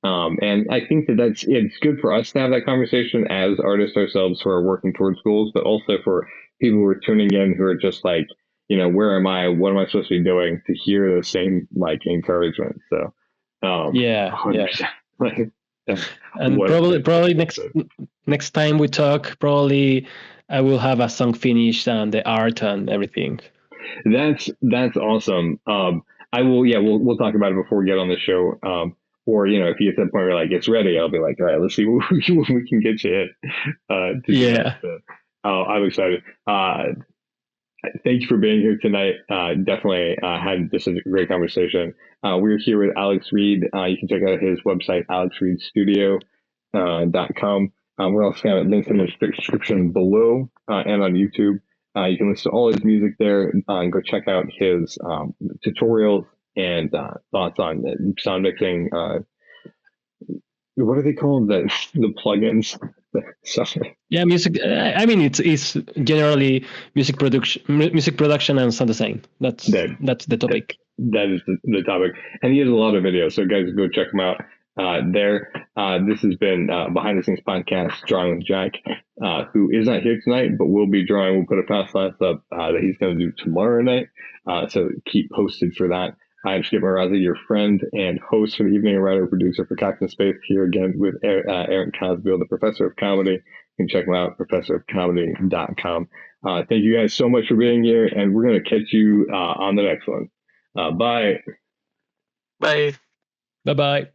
And I think it's good for us to have that conversation as artists ourselves who are working towards goals, but also for people who are tuning in who are just like, where am I? What am I supposed to be doing? To hear the same like encouragement. So, 100%. Yeah. And probably next time we talk, probably I will have a song finished and the art and everything. That's awesome. I will. Yeah, we'll talk about it before we get on the show. Or if you get to the point where like it's ready, I'll be like, all right, let's see what we can get you in. Yeah. I'm excited. Thank you for being here tonight. Definitely had just a great conversation. We're here with Alex Reid. You can check out his website, alexreidstudio.com. We're also going to have links in the description below and on YouTube. You can listen to all his music there and go check out his tutorials and thoughts on sound mixing. What are they called? The plugins. Yeah, music. I mean, it's generally music production and sound design. That's the topic. That is the topic, and he has a lot of videos. So guys, go check him out. This has been Behind the Scenes Podcast, drawing with Jack, who is not here tonight, but will be drawing. We'll put a past class up that he's going to do tomorrow night. So keep posted for that. I'm Skip Marazi, your friend and host for the evening, writer, producer for Cactus Space, here again with Aaron Cosbill, the professor of comedy. You can check him out, professorofcomedy.com. Thank you guys so much for being here, and we're going to catch you on the next one. Bye. Bye. Bye-bye.